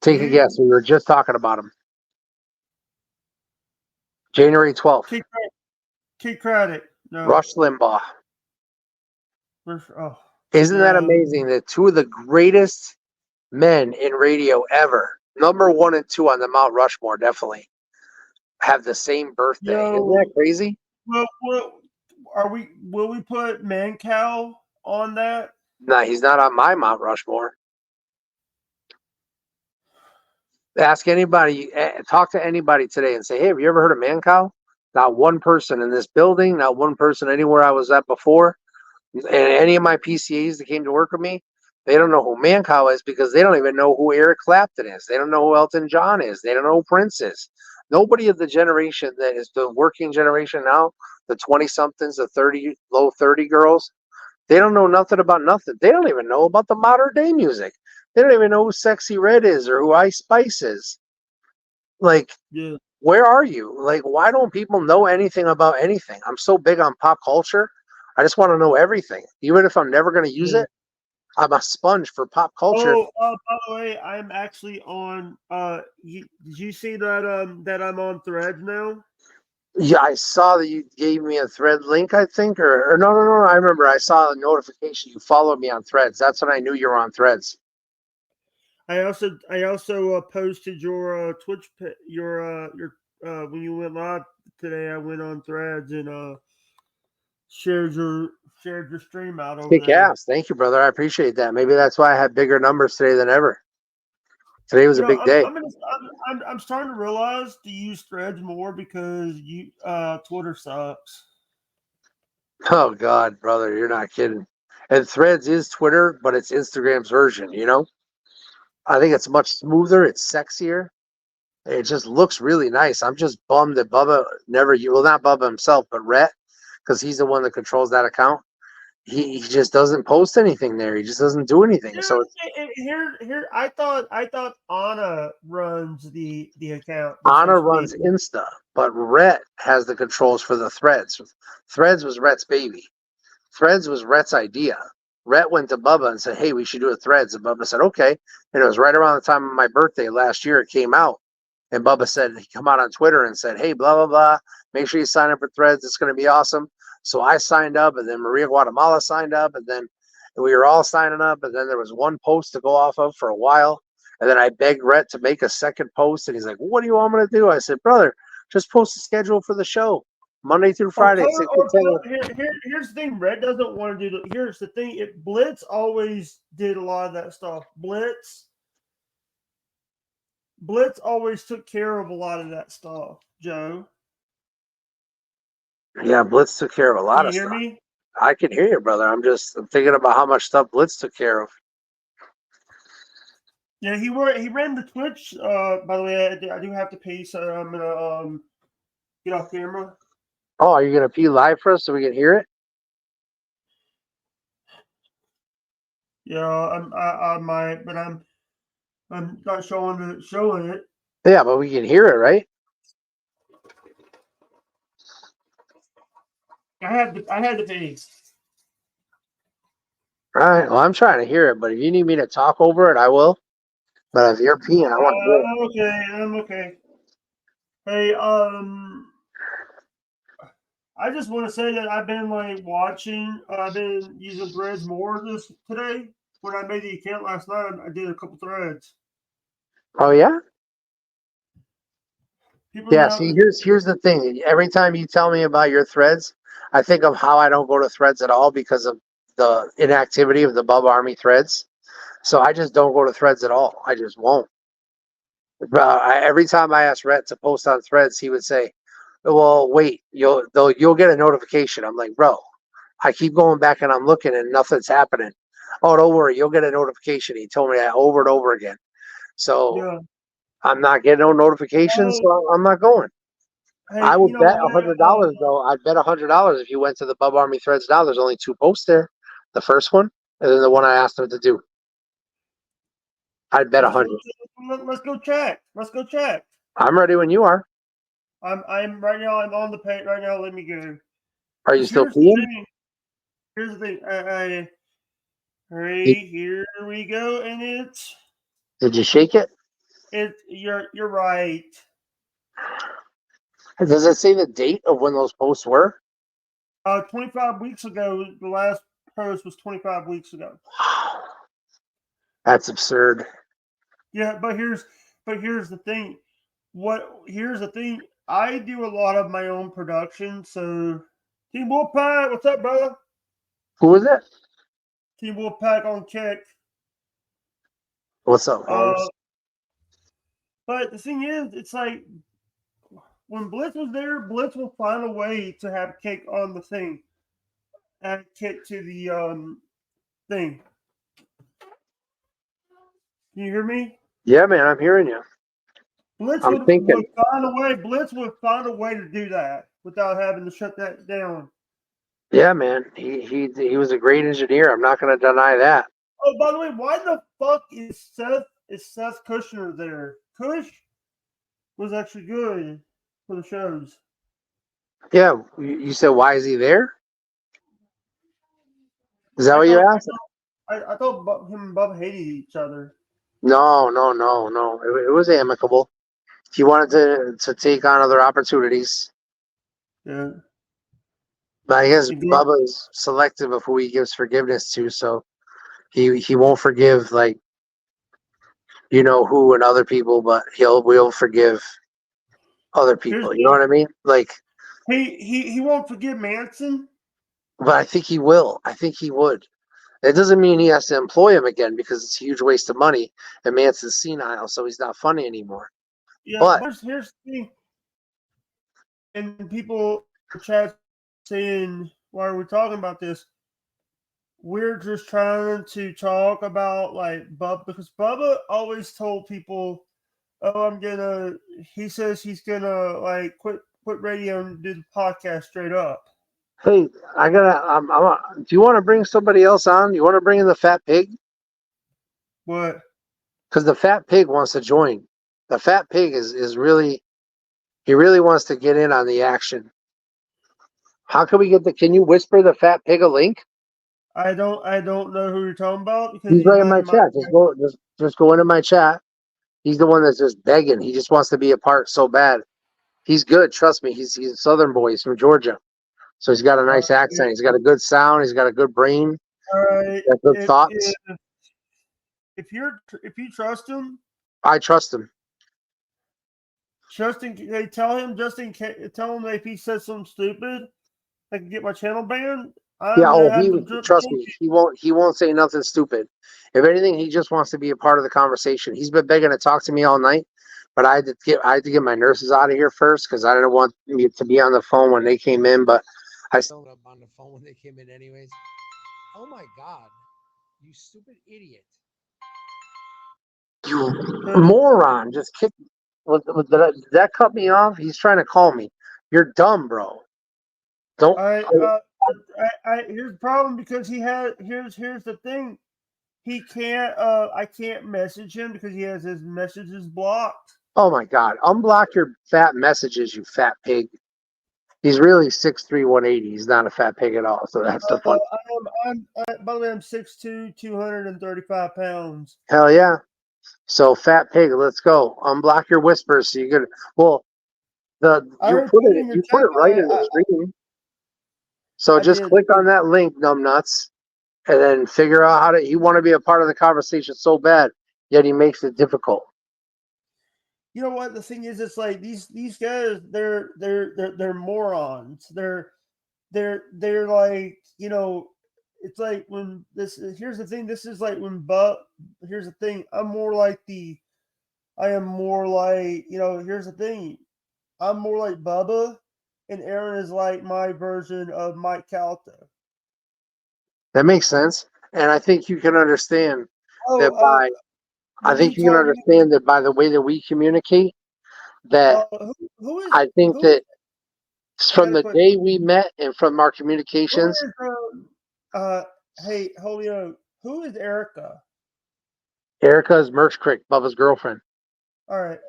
Take a guess. We were just talking about him. January 12th. Kid Craddock. No. Rush Limbaugh. Oh, Isn't that amazing that two of the greatest men in radio ever, number 1 and 2 on the Mount Rushmore, definitely, have the same birthday? Isn't that crazy? Well, will we put Mancow on that? No, he's not on my Mount Rushmore. Ask anybody, talk to anybody today and say, hey, have you ever heard of Mancow? Not one person in this building, not one person anywhere I was at before. And any of my PCAs that came to work with me, they don't know who Mancow is because they don't even know who Eric Clapton is. They don't know who Elton John is. They don't know who Prince is. Nobody of the generation that is the working generation now, the 20-somethings, the 30, low 30 girls, they don't know nothing about nothing. They don't even know about the modern day music. They don't even know who Sexy Red is or who Ice Spice is. Like, where are you? Like, why don't people know anything about anything? I'm so big on pop culture. I just want to know everything. Even if I'm never going to use it, I'm a sponge for pop culture. Oh, by the way, I'm actually on. Did you see that? That I'm on Threads now. Yeah, I saw that you gave me a Thread link, I think, or no. I remember I saw a notification. You followed me on Threads. That's when I knew you were on Threads. I also posted your Twitch your when you went live today. I went on Threads and shared your stream out over Kick there. ass. Thank you, brother. I appreciate that. Maybe that's why I had bigger numbers today than ever. Today was a big day. I'm starting to realize to use Threads more because Twitter sucks. Oh God, brother, you're not kidding. And Threads is Twitter, but it's Instagram's version. I think it's much smoother. It's sexier. It just looks really nice. I'm just bummed that Bubba not Bubba himself, but Rhett, because he's the one that controls that account. He just doesn't post anything there. He just doesn't do anything. Dude, So here, I thought Anna runs the account. Anna runs Insta, but Rhett has the controls for the Threads. Threads was Rhett's baby. Threads was Rhett's idea. Rhett went to Bubba and said, "Hey, we should do a Threads." And Bubba said, "Okay." And it was right around the time of my birthday last year. It came out. And Bubba said, he come out on Twitter and said, "Hey, blah, blah, blah. Make sure you sign up for Threads. It's going to be awesome." So I signed up, and then Maria Guatemala signed up, and then we were all signing up. And then there was one post to go off of for a while. And then I begged Rhett to make a second post. And he's like, "What do you want me to do?" I said, "Brother, just post a schedule for the show. Monday through Friday, 6 to 10. Here's the thing. Red doesn't want to do here's the thing. Blitz always did a lot of that stuff. Blitz always took care of a lot of that stuff, Joe. Yeah, Blitz took care of a lot of stuff. Can you hear me? I can hear you, brother. I'm thinking about how much stuff Blitz took care of. Yeah, he ran the Twitch. By the way, I do have to pee, so I'm gonna get off camera. Oh, are you gonna pee live for us so we can hear it? Yeah, I might, but I'm not showing it. Yeah, but we can hear it, right? I had to pee. All right. Well, I'm trying to hear it, but if you need me to talk over it, I will. But if you're peeing, I want to hear it. I'm okay. Hey, I just want to say that I've been I've been using Threads more today. When I made the account last night, I did a couple threads. Oh yeah? See, here's the thing. Every time you tell me about your threads, I think of how I don't go to Threads at all because of the inactivity of the Bub Army threads. So I just don't go to Threads at all. I just won't. Every time I ask Rhett to post on Threads, he would say, "Well, wait, you'll get a notification." I'm like, "Bro, I keep going back and I'm looking and nothing's happening." "Oh, don't worry, you'll get a notification." He told me that over and over again. So yeah. I'm not getting no notifications, so I'm not going. Hey, I would bet $100 though. I'd bet $100 if you went to the Bub Army Threads now. There's only 2 posts there. The first one, and then the one I asked him to do. I'd bet 100. Let's go check. I'm ready when you are. I'm right now. I'm on the page right now. Let me go. Are you still peeing? Here's the thing. Here we go, and it's. Did you shake it? You're right. Does it say the date of when those posts were? 25 weeks ago. The last post was 25 weeks ago. That's absurd. Yeah, but here's the thing. Here's the thing. I do a lot of my own production. So, Team Wolfpack, what's up, brother? Who is it? Team Wolfpack on Kick. What's up, Holmes? But the thing is, it's like when Blitz was there, Blitz will find a way to have Kick on the thing. Add Kick to the thing. Can you hear me? Yeah, man, I'm hearing you. Blitz would find a way. Blitz would find a way to do that without having to shut that down. Yeah, man, he was a great engineer. I'm not going to deny that. Oh, by the way, why the fuck is Seth Kushner there? Kush was actually good for the shows. Yeah, you said why is he there? Is that what you asked? I thought him and Bubba hated each other. No. It was amicable. He wanted to take on other opportunities. Yeah. But I guess Bubba's selective of who he gives forgiveness to, so he won't forgive who and other people, but will forgive other people. You know what I mean? He won't forgive Manson. But I think he will. I think he would. It doesn't mean he has to employ him again because it's a huge waste of money. And Manson's senile, so he's not funny anymore. Yeah, But here's the thing, and people in the chat saying, "Why are we talking about this?" We're just trying to talk about like Bubba, because Bubba always told people, "Oh, He says he's gonna like quit radio and do the podcast straight up." hey, do you want to bring somebody else on? Do you want to bring in the fat pig? What? Because the fat pig wants to join. The fat pig is really, he really wants to get in on the action. How can we can you whisper the fat pig a link? I don't know who you're talking about because He's he's right in not my in my. chat. Just go into my chat. He's the one that's just begging. He just wants to be a part so bad. He's good, trust me. He's a Southern boy. He's from Georgia, so he's got a nice accent. He's got a good sound. He's got a good brain. All right. Got good thoughts. If you trust him, I trust him. tell him tell him that if he says something stupid, I can get my channel banned. Yeah. Oh, trust me. He won't say nothing stupid. If anything, he just wants to be a part of the conversation. He's been begging to talk to me all night, but I had to get my nurses out of here first because I didn't want me to be on the phone when they came in. But I still up on the phone when they came in, anyways. Oh my God, you stupid idiot! You moron! Just kick. Did that cut me off? He's trying to call me. You're dumb, bro. Don't. Here's the problem because here's the thing. He can't. I can't message him because he has his messages blocked. Oh my God! Unblock your fat messages, you fat pig. He's really 6'3", 180. He's not a fat pig at all. So that's the fun. By the way, I'm 6'2", 235 pounds. Hell yeah! So fat pig, let's go. Unblock your whispers so you can. Well, you put it right in the screen. So just click on that link, numbnuts, and then figure out how you want to be a part of the conversation so bad, yet he makes it difficult. You know what? The thing is, it's like these guys, they're morons. They're like, you know, it's like when here's the thing. This is like when here's the thing. I am more like, you know, here's the thing. I'm more like Bubba, and Aaron is like my version of Mike Calta. That makes sense. And I think you can understand that I think you can understand that by the way that we communicate, that I think that from the day we met and from our communications. Hey, Holyoke, who is Erica? Erica is Merch Crick, Bubba's girlfriend. All right.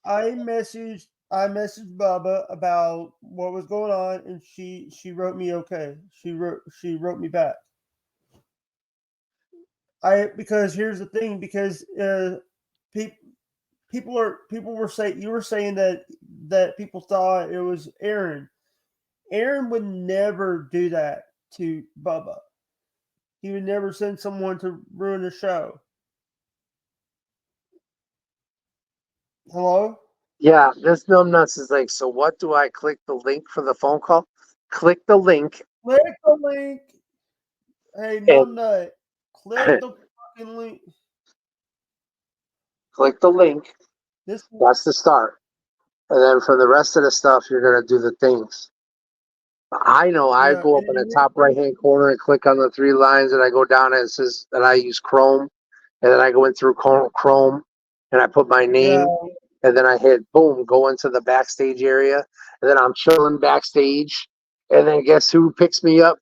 I messaged Bubba about what was going on, and she wrote me okay. She wrote me back. Because here's the thing, because people were saying, you were saying that people thought it was Aaron. Aaron would never do that to Bubba. He would never send someone to ruin the show. Hello? Yeah, this numbnuts is like, so what do I click the link for the phone call? Click the link. Click the link. Hey, numbnut. Click the fucking link. Click the link. That's the start. And then for the rest of the stuff, you're going to do the things. I know I go up in the top right-hand corner and click on the 3 lines, and I go down and it says that I use Chrome. And then I go in through Chrome, and I put my name, and then I hit, boom, go into the backstage area. And then I'm chilling backstage. And then guess who picks me up?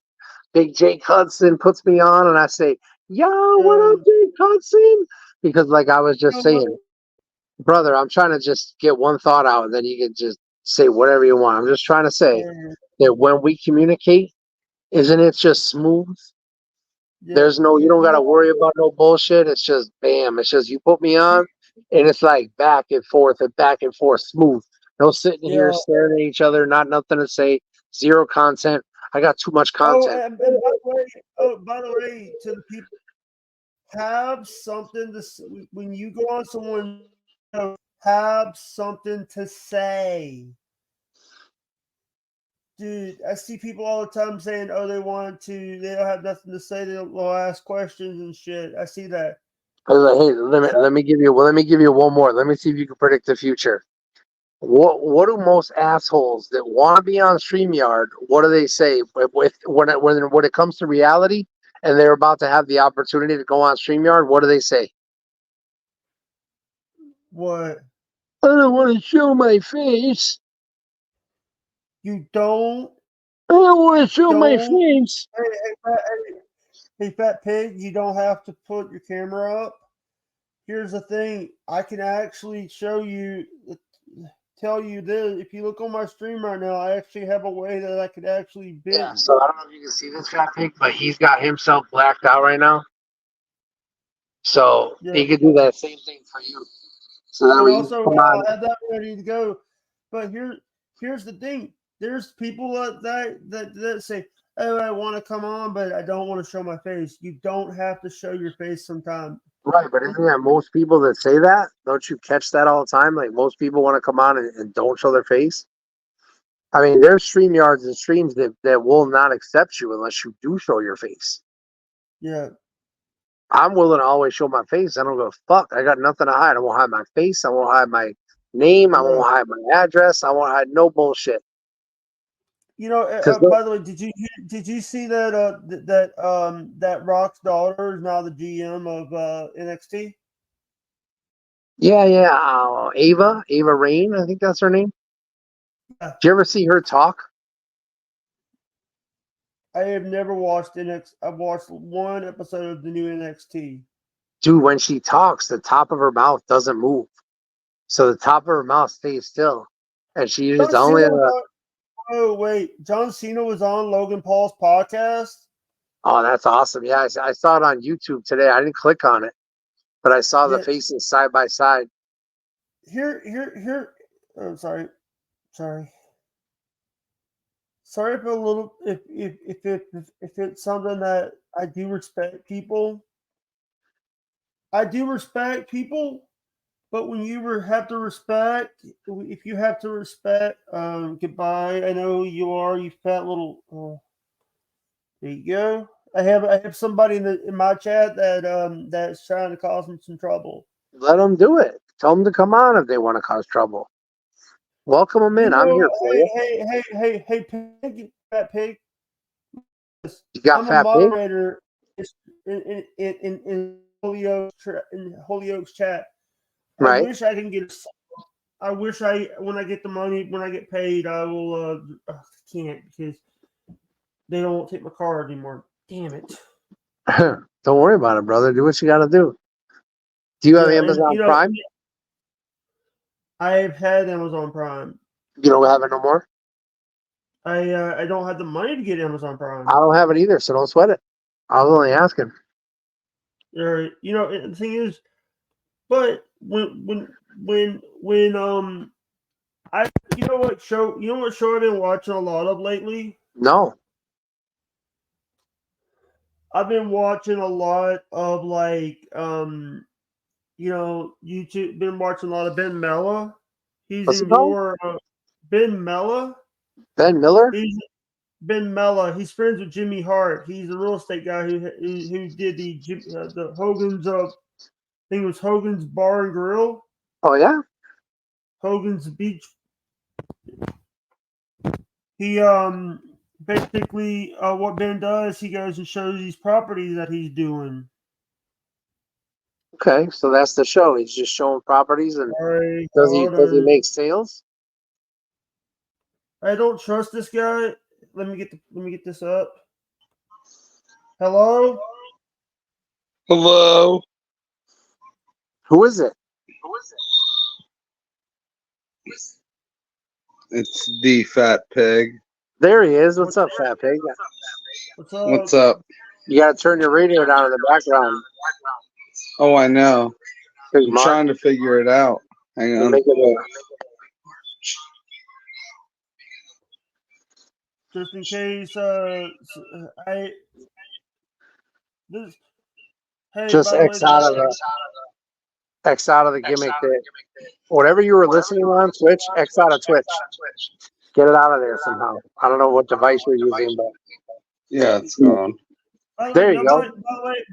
Big Jake Hudson puts me on, and I say, yo, what up, Jake Hudson? Because like I was just saying, brother, I'm trying to just get one thought out, and then you can just say whatever you want. I'm just trying to say that when we communicate, isn't it just smooth? There's you don't got to worry about no bullshit. It's just bam. It's just you put me on, and it's like back and forth, smooth. No sitting here staring at each other, not nothing to say, zero content. I got too much content. And by the way, to the people, have something to when you go on someone, have something to say. Dude, I see people all the time saying, "Oh, they don't have nothing to say. They'll ask questions and shit." I see that. I was like, hey, let me give you one more. Let me see if you can predict the future. What do most assholes that want to be on StreamYard? What do they say when it comes to reality and they're about to have the opportunity to go on StreamYard? What do they say? What? I don't want to show my face. You don't? I don't want to show my Don't? face. Hey, fat pig! You don't have to put your camera up. Here's the thing: I can actually tell you this. If you look on my stream right now, I actually have a way that I could actually bend. Yeah, so I don't know if you can see this fat pig, but he's got himself blacked out right now. So he could do that same thing for you. So that way you also, come on. I have that ready to go. But here's the thing: there's people that say, "Oh, I want to come on, but I don't want to show my face." You don't have to show your face sometimes. Right, but isn't that most people that say that? Don't you catch that all the time? Like most people want to come on and don't show their face. I mean, there's StreamYards and streams that will not accept you unless you do show your face. Yeah. I'm willing to always show my face. I don't go fuck. I got nothing to hide. I won't hide my face. I won't hide my name. I won't hide my address. I won't hide no bullshit. You know, by the way, did you see that that Rock's daughter is now the GM of NXT? Yeah. Ava Rain, I think that's her name. Yeah. Did you ever see her talk? I have never watched NXT. I've watched one episode of the new NXT. Dude, when she talks, the top of her mouth doesn't move. So the top of her mouth stays still. And she uses only oh, wait. John Cena was on Logan Paul's podcast? Oh, that's awesome. Yeah, I saw it on YouTube today. I didn't click on it, but I saw the faces side by side. Here. Oh, sorry. Sorry if a little if it's something that I do respect people. I do respect people, but when you have to respect, if you have to respect, goodbye. I know who you are, you fat little. There you go. I have somebody in my chat that's trying to cause me some trouble. Let them do it. Tell them to come on if they want to cause trouble. Welcome them in. I'm here for you. Hey, pig, fat pig. You got I'm fat a moderator in Holyoke's chat. Right. I wish I can get. I wish when I get the money, when I get paid, I will. I can't because they don't take my card anymore. Damn it. Don't worry about it, brother. Do what you got to do. Do you have Amazon Prime? I've had Amazon Prime. You don't have it no more? I don't have the money to get Amazon Prime. I don't have it either, so don't sweat it. I was only asking. You know, the thing is, but when you know what show I've been watching a lot of lately? No. I've been watching a lot of YouTube. Been watching a lot of Ben Mella. He's What's in your Ben Mella. Ben Miller. He's Ben Mella. He's friends with Jimmy Hart. He's a real estate guy who did the Hogan's. I think it was Hogan's Bar and Grill. Oh yeah. Hogan's Beach. He basically what Ben does, he goes and shows these properties that he's doing. Okay, so that's the show. He's just showing properties, and does he make sales? I don't trust this guy. Let me get this up. Hello? Hello? Who is it? It's the fat pig. There he is. What's up, fat pig? What's up? You gotta turn your radio down in the background. Oh, I know. I'm trying to figure it out. Hang on. Just in case, just X out of the gimmick. Whatever you were listening on Twitch, X out of Twitch. Get it out of there somehow. I don't know what device you're using, but Yeah, it's gone. there you go.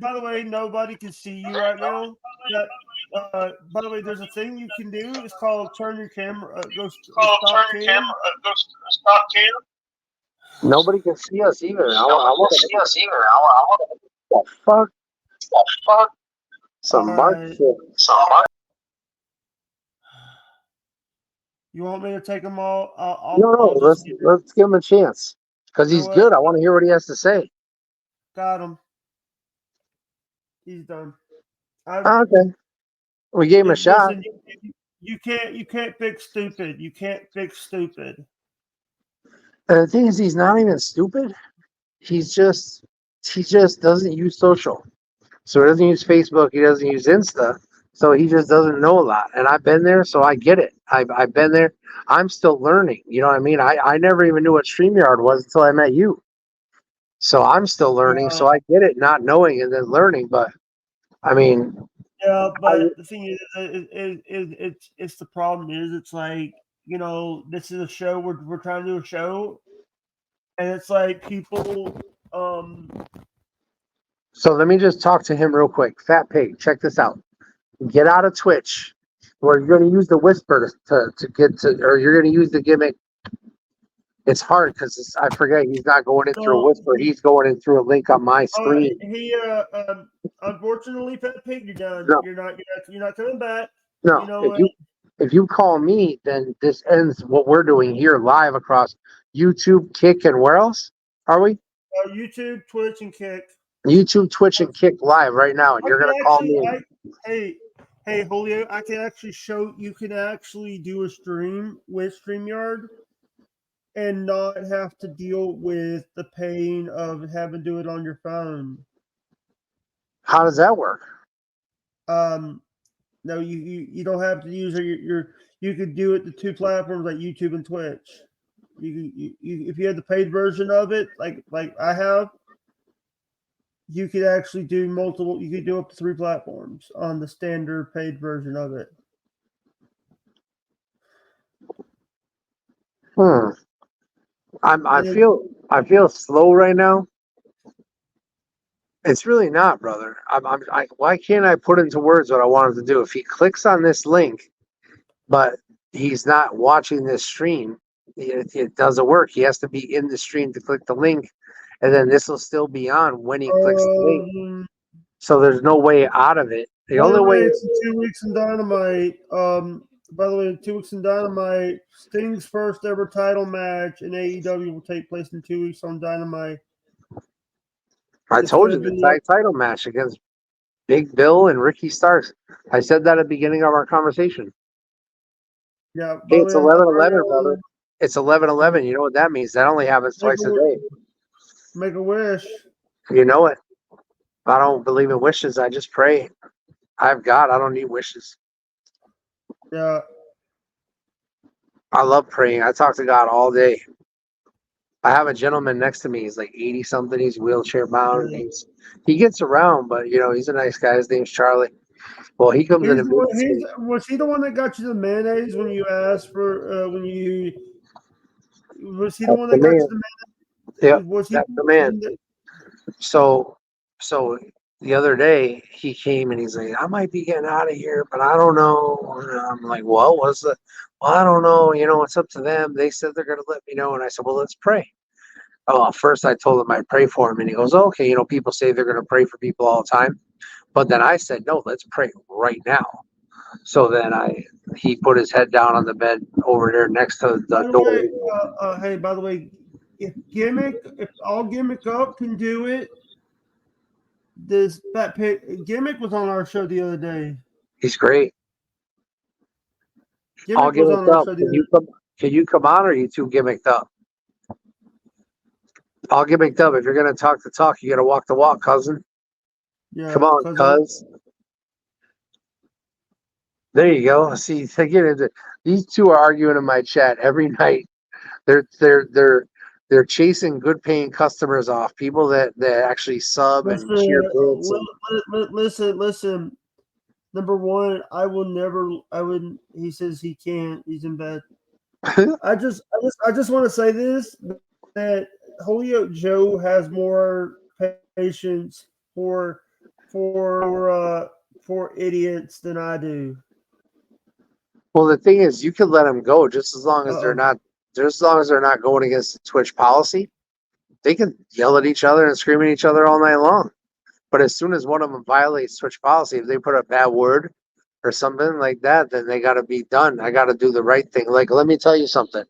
By the way, nobody can see you right now. By the way, there's a thing you can do. It's called turn your camera. Go stop cam. Nobody can see us either. I want to see us either. What the fuck? Some Mark shit. You want me to take them all? No. Let's give him a chance because he's good. I want to hear what he has to say. Got him. He's done. Okay. We gave him a shot. Listen, you can't fix stupid. You can't fix stupid. And the thing is, he's not even stupid. He just doesn't use social. So he doesn't use Facebook. He doesn't use Insta. So he just doesn't know a lot. And I've been there, so I get it. I've been there. I'm still learning. You know what I mean? I never even knew what StreamYard was until I met you. So I'm still learning. So I get it, not knowing and then learning. But I mean, yeah. But the thing is, it's the problem is it's like, you know, this is a show. We're trying to do a show, and it's like people. So let me just talk to him real quick. Fat Pig, check this out. Get out of Twitch, where you're going to use the whisper to get to, or you're going to use the gimmick. It's hard because I forget he's not going in through a whisper. He's going in through a link on my screen. Unfortunately, Fat Pig, you're done. No. You're not coming back. No, you know, if you call me, then this ends what we're doing here live across YouTube, Kick, and where else are we? YouTube, Twitch, and Kick. YouTube, Twitch, and Kick live right now, and you're gonna call me. Hey, Julio, I can actually show you can actually do a stream with StreamYard and not have to deal with the pain of having to do it on your phone. How does that work? No, you don't have to use you could do it the two platforms like YouTube and Twitch. You if you have the paid version of it, like I have, you could actually do multiple. You could do up to 3 platforms on the standard paid version of it. I feel slow right now. It's really not, brother. Why can't I put into words what I want him to do? If he clicks on this link, but he's not watching this stream, it doesn't work. He has to be in the stream to click the link, and then this will still be on when he clicks the link. So there's no way out of it. The only way it's 2 weeks in Dynamite. By the way, 2 weeks in Dynamite, Sting's first ever title match in AEW will take place in 2 weeks on Dynamite. I told you the tag title match against Big Bill and Ricky Starks. I said that at the beginning of our conversation. Yeah, hey, it's 11/11, brother. It's 11/11. You know what that means? That only happens twice a day. Make a wish. You know it. I don't believe in wishes. I just pray. I have God. I don't need wishes. Yeah. I love praying. I talk to God all day. I have a gentleman next to me. He's like 80 something. He's wheelchair bound. He gets around, but you know, he's a nice guy. His name's Charlie. Well, he comes in and was he the one that got you the mayonnaise when you asked for was he the one that got you the mayonnaise? Yeah, that's the man. So the other day he came and he's like, I might be getting out of here, but I don't know. And I'm like, well, I don't know. You know, it's up to them. They said they're going to let me know. And I said, well, let's pray. Oh, first I told him I'd pray for him. And he goes, okay, you know, people say they're going to pray for people all the time. But then I said, no, let's pray right now. So then he put his head down on the bed over there next to the door. Hey, by the way, if all Gimmick Up can do it, this Fat Pig Gimmick was on our show the other day. He's great. All Gimmicked Up. Can you come on, or are you too gimmicked up? All Gimmicked Up. If you're gonna talk the talk, you gotta walk the walk, cousin. Yeah, come on, cuz. There you go. See, these two are arguing in my chat every night. They're chasing good paying customers off, people that actually sub and cheer. Listen. Number one, I wouldn't. He says he can't. He's in bed. I just want to say this, that Holyoke Joe has more patience for idiots than I do. Well, the thing is, you can let them go just as long as they're not going against the Twitch policy. They can yell at each other and scream at each other all night long. But as soon as one of them violates Twitch policy, if they put a bad word or something like that, then they got to be done. I got to do the right thing. Like, let me tell you something.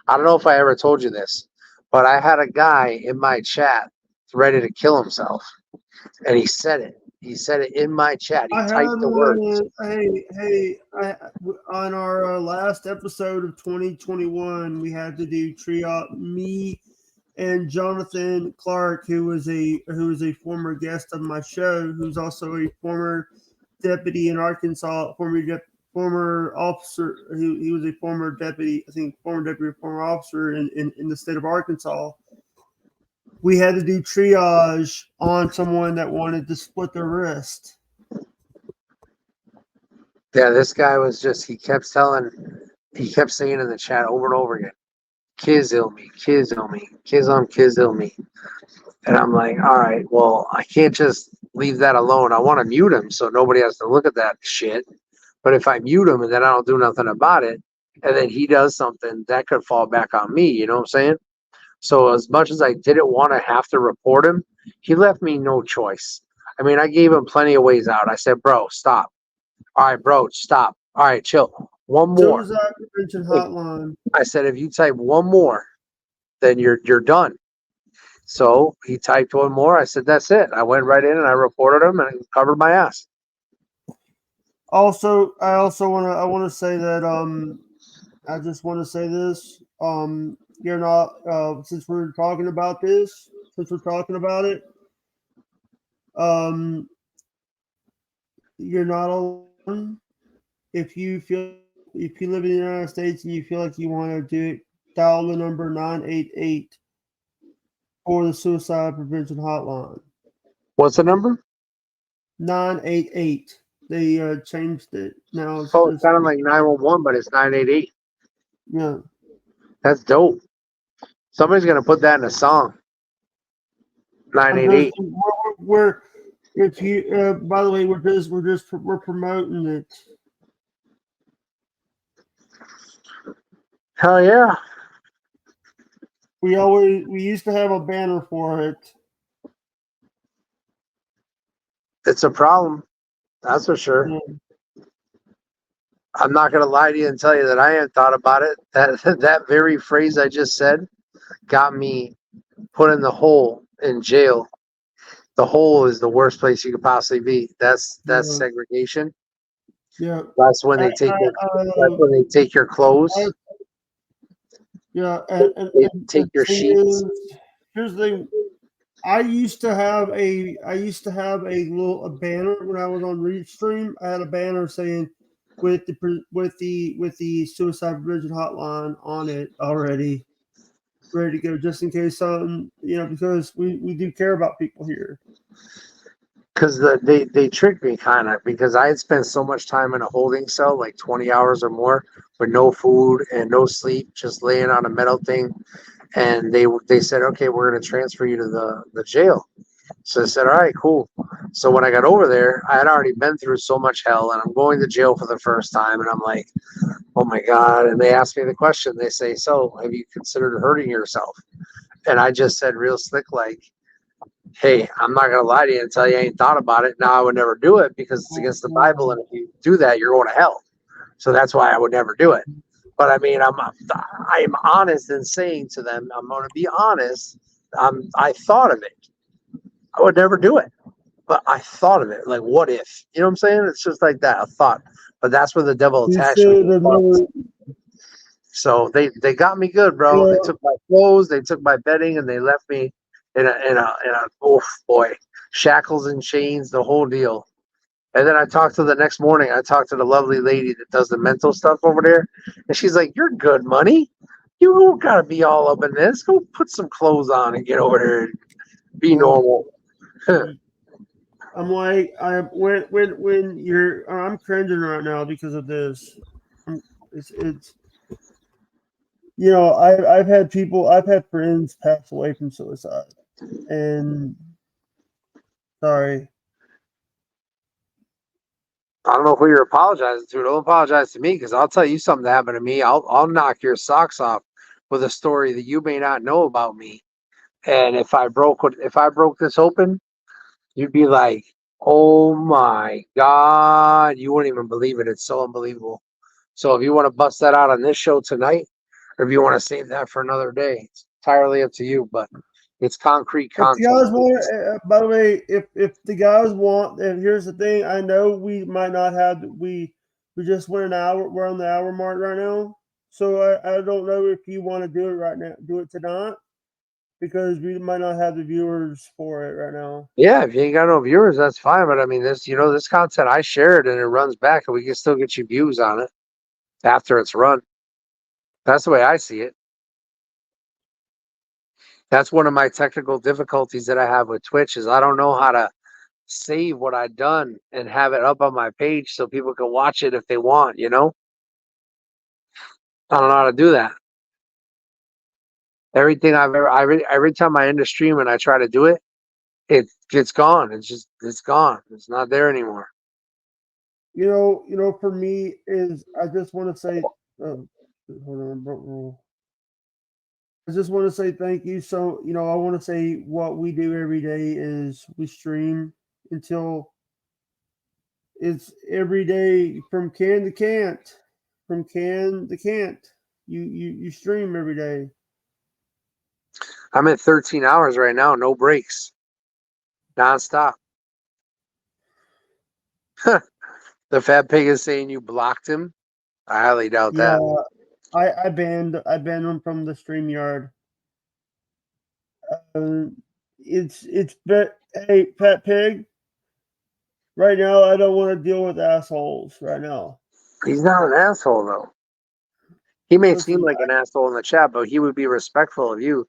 I don't know if I ever told you this, but I had a guy in my chat ready to kill himself, and he said it. He said it in my chat. He typed the words. On our last episode of 2021, we had to do me and Jonathan Clark, who is a former guest of my show, who's also a former deputy in Arkansas, former officer. He was a former deputy, I think, former officer in the state of Arkansas. We had to do triage on someone that wanted to split their wrist. Yeah, this guy was he kept saying in the chat over and over again, kill me, kill me. And I'm like, all right, well, I can't just leave that alone. I want to mute him so nobody has to look at that shit. But if I mute him and then I don't do nothing about it, and then he does something, that could fall back on me. You know what I'm saying? So as much as I didn't want to have to report him, he left me no choice. I mean, I gave him plenty of ways out. I said, bro, stop. All right, bro, stop. All right, chill. One more. Suicide prevention hotline. I said, if you type one more, then you're done. So he typed one more. I said, that's it. I went right in and I reported him and covered my ass. Also, I want to say that I just want to say this. You're not since we're talking about it. You're not alone. If you live in the United States and you feel like you want to do it, dial the number 988 for the suicide prevention hotline. What's the number? 988. They changed it now. It's kind of like 911, but it's 988. Yeah, that's dope. Somebody's gonna put that in a song. 988. We're if you by the way, we're promoting it. Hell yeah. We used to have a banner for it. It's a problem. That's for sure. Yeah. I'm not gonna lie to you and tell you that I hadn't thought about it. That very phrase I just said got me put in the hole in jail. The hole is the worst place you could possibly be. That's segregation. Yeah. That's when they take your clothes. Yeah, they take your sheets. Here's the thing. I used to have a banner when I was on Restream. I had a banner saying with the suicide prevention hotline on it already, ready to go, just in case something, because we do care about people here. Because they tricked me kind of, because I had spent so much time in a holding cell, like 20 hours or more, with no food and no sleep, just laying on a metal thing. And they said, okay, we're going to transfer you to the jail. So I said, all right, cool. So when I got over there, I had already been through so much hell, and I'm going to jail for the first time. And I'm like, oh my God. And they asked me the question. They say, so have you considered hurting yourself? And I just said real slick, like, hey, I'm not going to lie to you and tell you I ain't thought about it. Now I would never do it because it's against the Bible. And if you do that, you're going to hell. So that's why I would never do it. But I mean, I'm honest in saying to them, I'm going to be honest. I thought of it. I would never do it, but I thought of it. Like, what if? You know what I'm saying? It's just like that, a thought. But that's where the devil attached me. So they got me good, bro. Yeah. They took my clothes, they took my bedding, and they left me in a oh boy, shackles and chains, the whole deal. And then I talked to the lovely lady that does the mental stuff over there. And she's like, you're good, money. You don't got to be all up in this. Go put some clothes on and get over here and be normal. I'm like, when you're, I'm cringing right now because of this. I've had friends pass away from suicide, and sorry. I don't know who you're apologizing to. Don't apologize to me, because I'll tell you something that happened to me. I'll knock your socks off with a story that you may not know about me. And if I broke this open, you'd be like, "Oh my God!" You wouldn't even believe it. It's so unbelievable. So if you want to bust that out on this show tonight, or if you want to save that for another day, it's entirely up to you. But it's concrete If the content. guys want, by the way, if the guys want, and here's the thing, I know we might not have we just went an hour. We're on the hour mark right now, so I don't know if you want to do it right now, do it tonight, because we might not have the viewers for it right now. Yeah, if you ain't got no viewers, that's fine. But I mean, this content, I share it and it runs back, and we can still get you views on it after it's run. That's the way I see it. That's one of my technical difficulties that I have with Twitch, is I don't know how to save what I've done and have it up on my page so people can watch it if they want, I don't know how to do that. Everything every time I end a stream and I try to do it, it's gone. It's gone. It's not there anymore. For me is I just want to say, hold on, I just want to say thank you. So, I want to say what we do every day is we stream until it's every day from can to can't, from can to can't. You stream every day. I'm at 13 hours right now, no breaks, nonstop. The fat pig is saying you blocked him. I highly doubt Yeah, that. I banned him from the StreamYard. But hey, Fat Pig. Right now, I don't want to deal with assholes. Right now, He's not an asshole though. He may seem listen. like an asshole in the chat, but he would be respectful of you.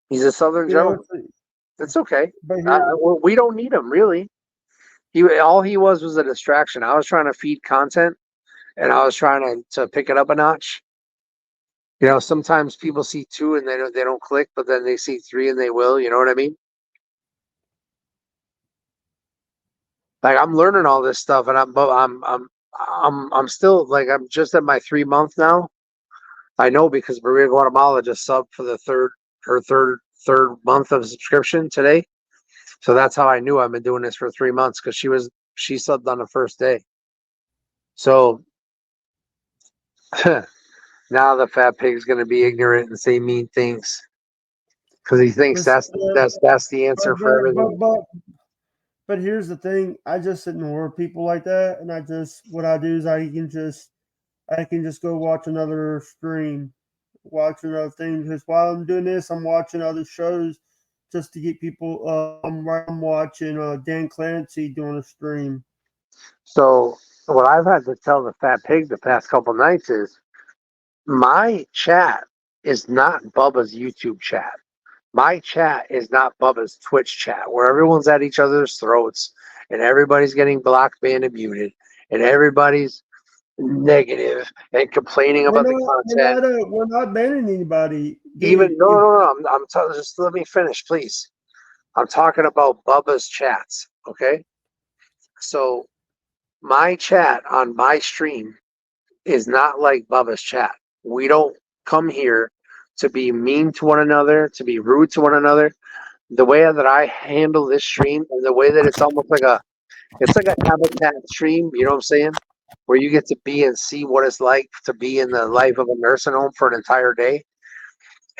He's a Southern gentleman. It's okay. But here, We don't need him really. All he was a distraction. I was trying to feed content, and I was trying to pick it up a notch. Sometimes people see 2 and they don't click, but then they see 3 and they will. You know what I mean? Like, I'm learning all this stuff, and I'm still, like, I'm just at my 3 month now. I know, because Maria Guatemala just subbed for her third month of subscription today. So that's how I knew I've been doing this for 3 months, because she subbed on the first day. So now the fat pig's going to be ignorant and say mean things, because he thinks that's the answer for everything. But here's the thing: I just ignore people like that, and what I do is I can just go watch another stream, watch another thing. Because while I'm doing this, I'm watching other shows just to get people. I'm watching Dan Clancy doing a stream. So what I've had to tell the fat pig the past couple nights is, my chat is not Bubba's YouTube chat. My chat is not Bubba's Twitch chat, where everyone's at each other's throats and everybody's getting blocked, banned, and muted, and everybody's negative and complaining about the content. We're not banning anybody. Even no. I'm just let me finish, please. I'm talking about Bubba's chats, okay? So my chat on my stream is not like Bubba's chat. We don't come here to be mean to one another, to be rude to one another. The way that I handle this stream, and the way that it's almost like a habitat stream, you know what I'm saying? Where you get to be and see what it's like to be in the life of a nursing home for an entire day.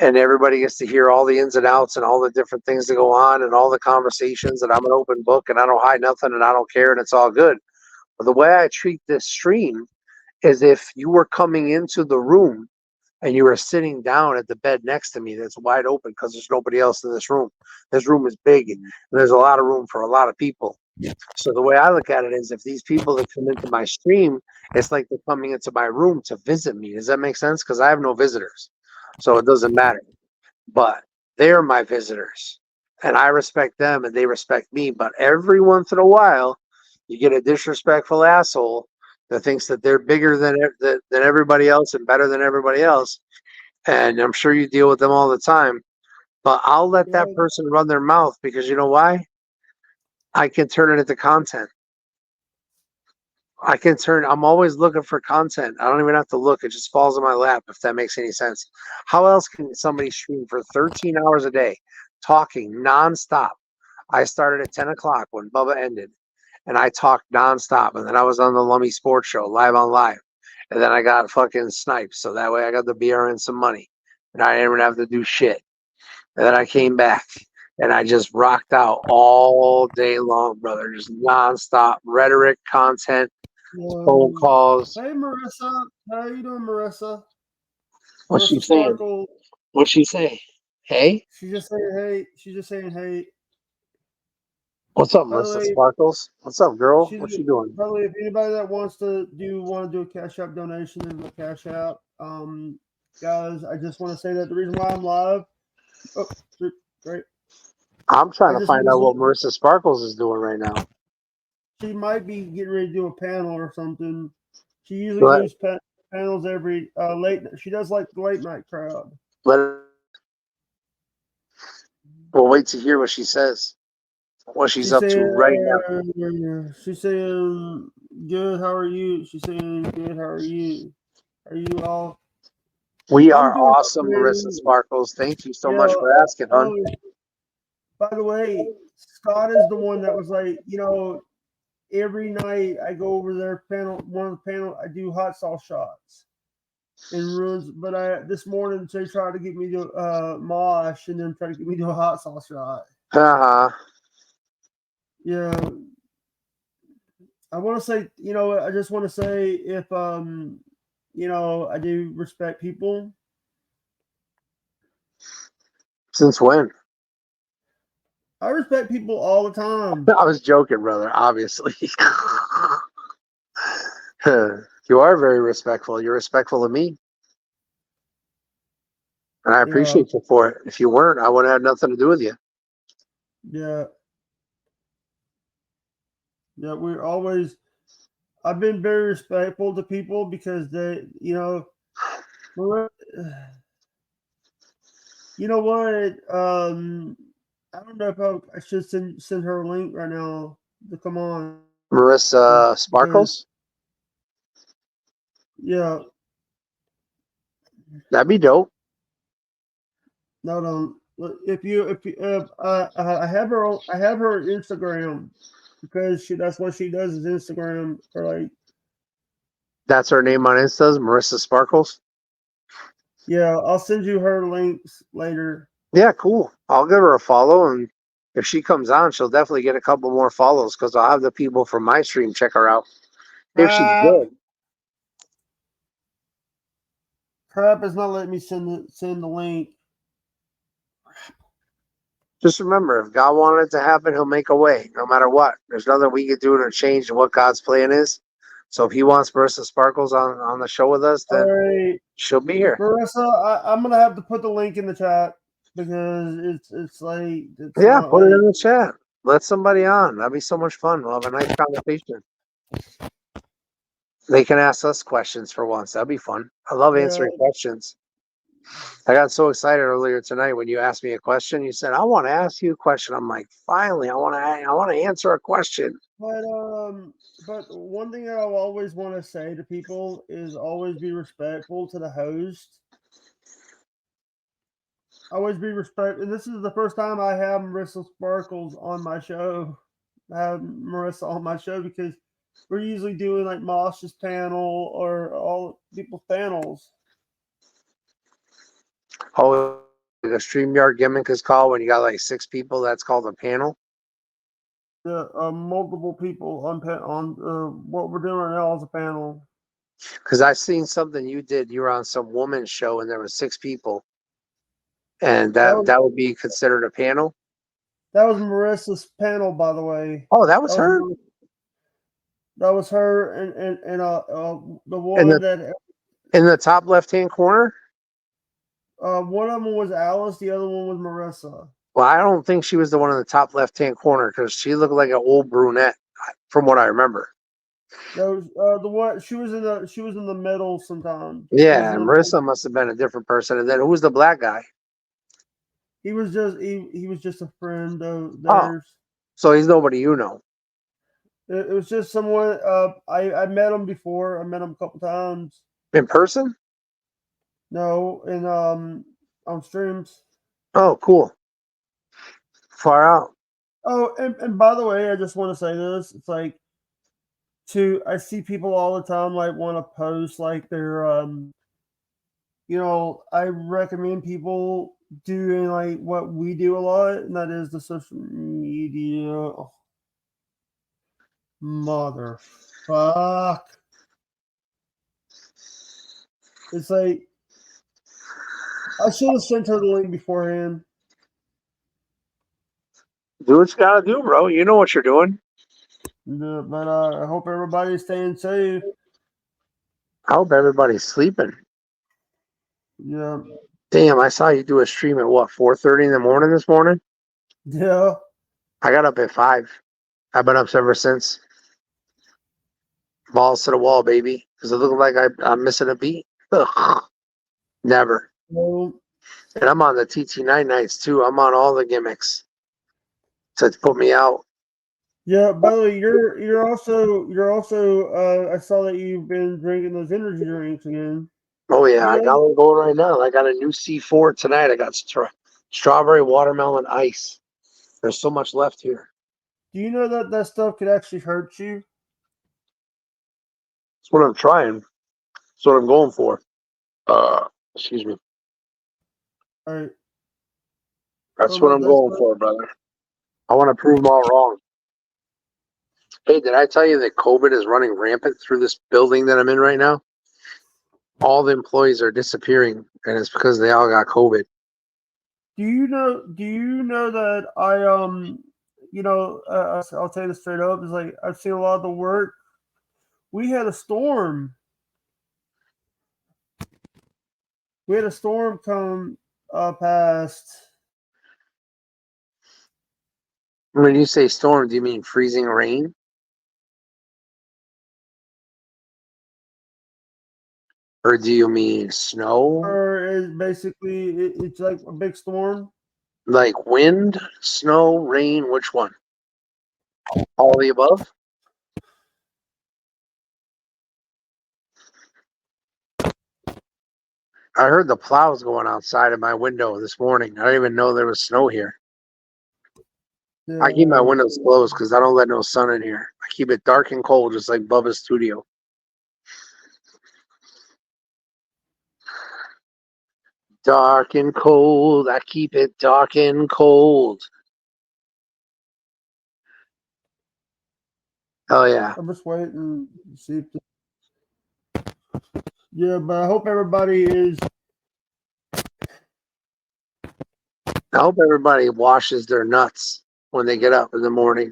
And everybody gets to hear all the ins and outs and all the different things that go on and all the conversations, and I'm an open book and I don't hide nothing and I don't care and it's all good. But the way I treat this stream is if you were coming into the room and you were sitting down at the bed next to me that's wide open, because there's nobody else in this room. This room is big and there's a lot of room for a lot of people. So the way I look at it is, if these people that come into my stream, it's like they're coming into my room to visit me. Does that make sense? Because I have no visitors. So it doesn't matter. But they're my visitors. And I respect them and they respect me. But every once in a while, you get a disrespectful asshole that thinks that they're bigger than everybody else and better than everybody else. And I'm sure you deal with them all the time. But I'll let that person run their mouth because you know why? I can turn it into content. I'm always looking for content. I don't even have to look. It just falls in my lap, if that makes any sense. How else can somebody stream for 13 hours a day, talking nonstop? I started at 10 o'clock when Bubba ended, and I talked nonstop. And then I was on the Lummy Sports Show, live on live. And then I got fucking sniped. So that way I got the BRN some money. And I didn't even have to do shit. And then I came back. And I just rocked out all day long, brother. Just nonstop rhetoric, content, phone calls. Hey, Marissa. How you doing, Marissa? What's she Marissa saying? Sparkle. What's she say? Hey? She's just saying hey. She's just saying hey. What's up, By the Marissa way, Sparkles? What's up, girl? What you doing? By the way, if anybody that wants to do a Cash App donation, then the Cash App. Guys, I just want to say that the reason why I'm live. Oh, great. I'm trying to find out what Marissa Sparkles is doing right now. She might be getting ready to do a panel or something. She usually does panels every late. She does like the late night crowd. We'll wait to hear what she says. What she's up to right now. She's saying, "Good. How are you?" She's saying, "Good. How are you? Are you all?" We are awesome, Marissa Sparkles. Thank you so much for asking, hon. By the way, Scott is the one that was like, every night I go over their panel. One of the panel, I do hot sauce shots in ruins. But this morning they tried to get me to mosh and then try to get me to a hot sauce shot. Yeah. I want to say, I just want to say if I do respect people. Since when? I respect people all the time. I was joking, brother, obviously. You are very respectful. You're respectful of me. And I appreciate you for it. If you weren't, I wouldn't have nothing to do with you. Yeah. Yeah, I've been very respectful to people because they, you know what? I don't know if I should send her a link right now to come on. Marissa Sparkles? Yeah. That'd be dope. No, I have her Instagram because that's what she does is Instagram for like. That's her name on Insta, Marissa Sparkles. Yeah, I'll send you her links later. Yeah, cool. I'll give her a follow, and if she comes on, she'll definitely get a couple more follows because I'll have the people from my stream check her out if she's good. Crap is not letting me send the link. Just remember, if God wanted it to happen, he'll make a way, no matter what. There's nothing we can do to change what God's plan is. So if he wants Marissa Sparkles on the show with us, then she'll be here. Marissa, I'm going to have to put the link in the chat because it's like... Yeah, put it in the chat. Let somebody on. That'd be so much fun. We'll have a nice conversation. They can ask us questions for once. That'd be fun. I love answering questions. I got so excited earlier tonight when you asked me a question. You said, "I want to ask you a question." I'm like, finally, I want to answer a question. But one thing I'll always want to say to people is always be respectful to the host. Always be respectful. And this is the first time I have Marissa Sparkles on my show. I have Marissa on my show because we're usually doing like Mosh's panel or all people's panels. Oh, the StreamYard gimmick is called when you got like 6 people. That's called a panel. Yeah, multiple people on what we're doing right now is a panel. Because I've seen something you did. You were on some woman's show and there were 6 people, and that would be considered a panel. That was Marissa's panel, by the way. Oh, that was her. That was her, and the woman that in the top left-hand corner. One of them was Alice. The other one was Marissa. Well, I don't think she was the one in the top left-hand corner because she looked like an old brunette, from what I remember. That was the one. She was in the middle sometimes. She was Yeah, in and the Marissa must have been a different person. And then who was the black guy? He was just a friend of Oh, theirs. so he's nobody you know. It was just someone. I met him before. I met him a couple times. In person? No, in on streams. Oh, cool. Far out. Oh, and by the way, I just want to say this. It's like I see people all the time like want to post like their I recommend people doing like what we do a lot, and that is the social media. Oh, motherfuck. It's like I should have sent her the link beforehand. Do what you gotta do, bro. You know what you're doing. Yeah, but I hope everybody's staying safe. I hope everybody's sleeping. Yeah, Damn, I saw you do a stream at what, 4:30 in the morning this morning? yeah. I got up at 5. I've been up ever since. Balls to the wall, baby. Does it look like I'm missing a beat? Ugh. Never. Well, And I'm on the TT9 nights too. I'm on all the gimmicks to put me out. yeah. By the way, you're also. I saw that you've been drinking those energy drinks again. Oh yeah, I Yeah. got one going right now. I got a new C4 tonight. I got strawberry watermelon ice. There's so much left here. Do you know that that stuff could actually hurt you? That's what I'm trying. That's what I'm going for. Excuse me. Right. That's what I'm going for, brother. I want to prove them all wrong. Hey, did I tell you that COVID is running rampant through this building that I'm in right now? All the employees are disappearing, and it's because they all got COVID. Do you know? Do you know that I'll tell you this straight up. It's like I've seen a lot of the work. We had a storm. We had a storm come past. When you say storm, do you mean freezing rain? Or do you mean snow? Or is basically it's like a big storm. Like wind, snow, rain, which one? All the above? I heard the plows going outside of my window this morning. I didn't even know there was snow here. Yeah. I keep my windows closed because I don't let no sun in here. I keep it dark and cold, just like Bubba's studio. Dark and cold. I keep it dark and cold. Oh yeah. I'm just waiting to see if. Yeah, but I hope everybody is. I hope everybody washes their nuts when they get up in the morning.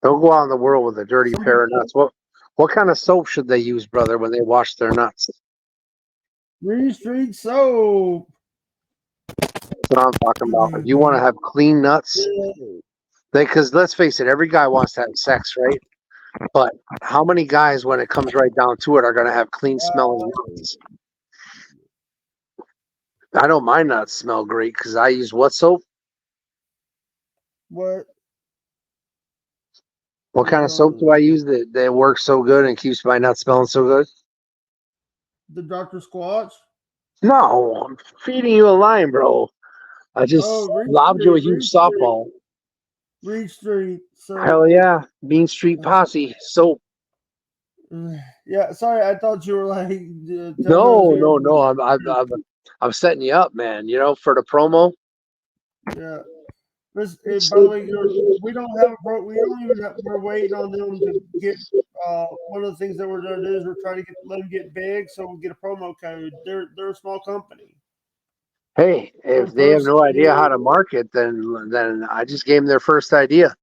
Don't go out in the world with a dirty pair of nuts. What kind of soap should they use, brother, when they wash their nuts? Green Street soap. That's what I'm talking about. If you want to have clean nuts, because let's face it, every guy wants to have sex, right? But how many guys, when it comes right down to it, are going to have clean smelling nuts? I know my nuts smell great because I use what soap? What? What kind of soap do I use that works so good and keeps my nuts smelling so good? The Dr. Squatch? No, I'm feeding you a line, bro. I just lobbed you a huge softball. Reed Street. So Hell yeah. Bean Street Posse soap. yeah, sorry, I thought you were like No. I'm setting you up, man. You know, for the promo. Yeah. By the way, we don't have we don't even have, we're waiting on them to get one of the things that we're gonna do is we're trying to let them get big so we get a promo code. They're a small company. Hey, if they have no idea how to market, then I just gave them their first idea.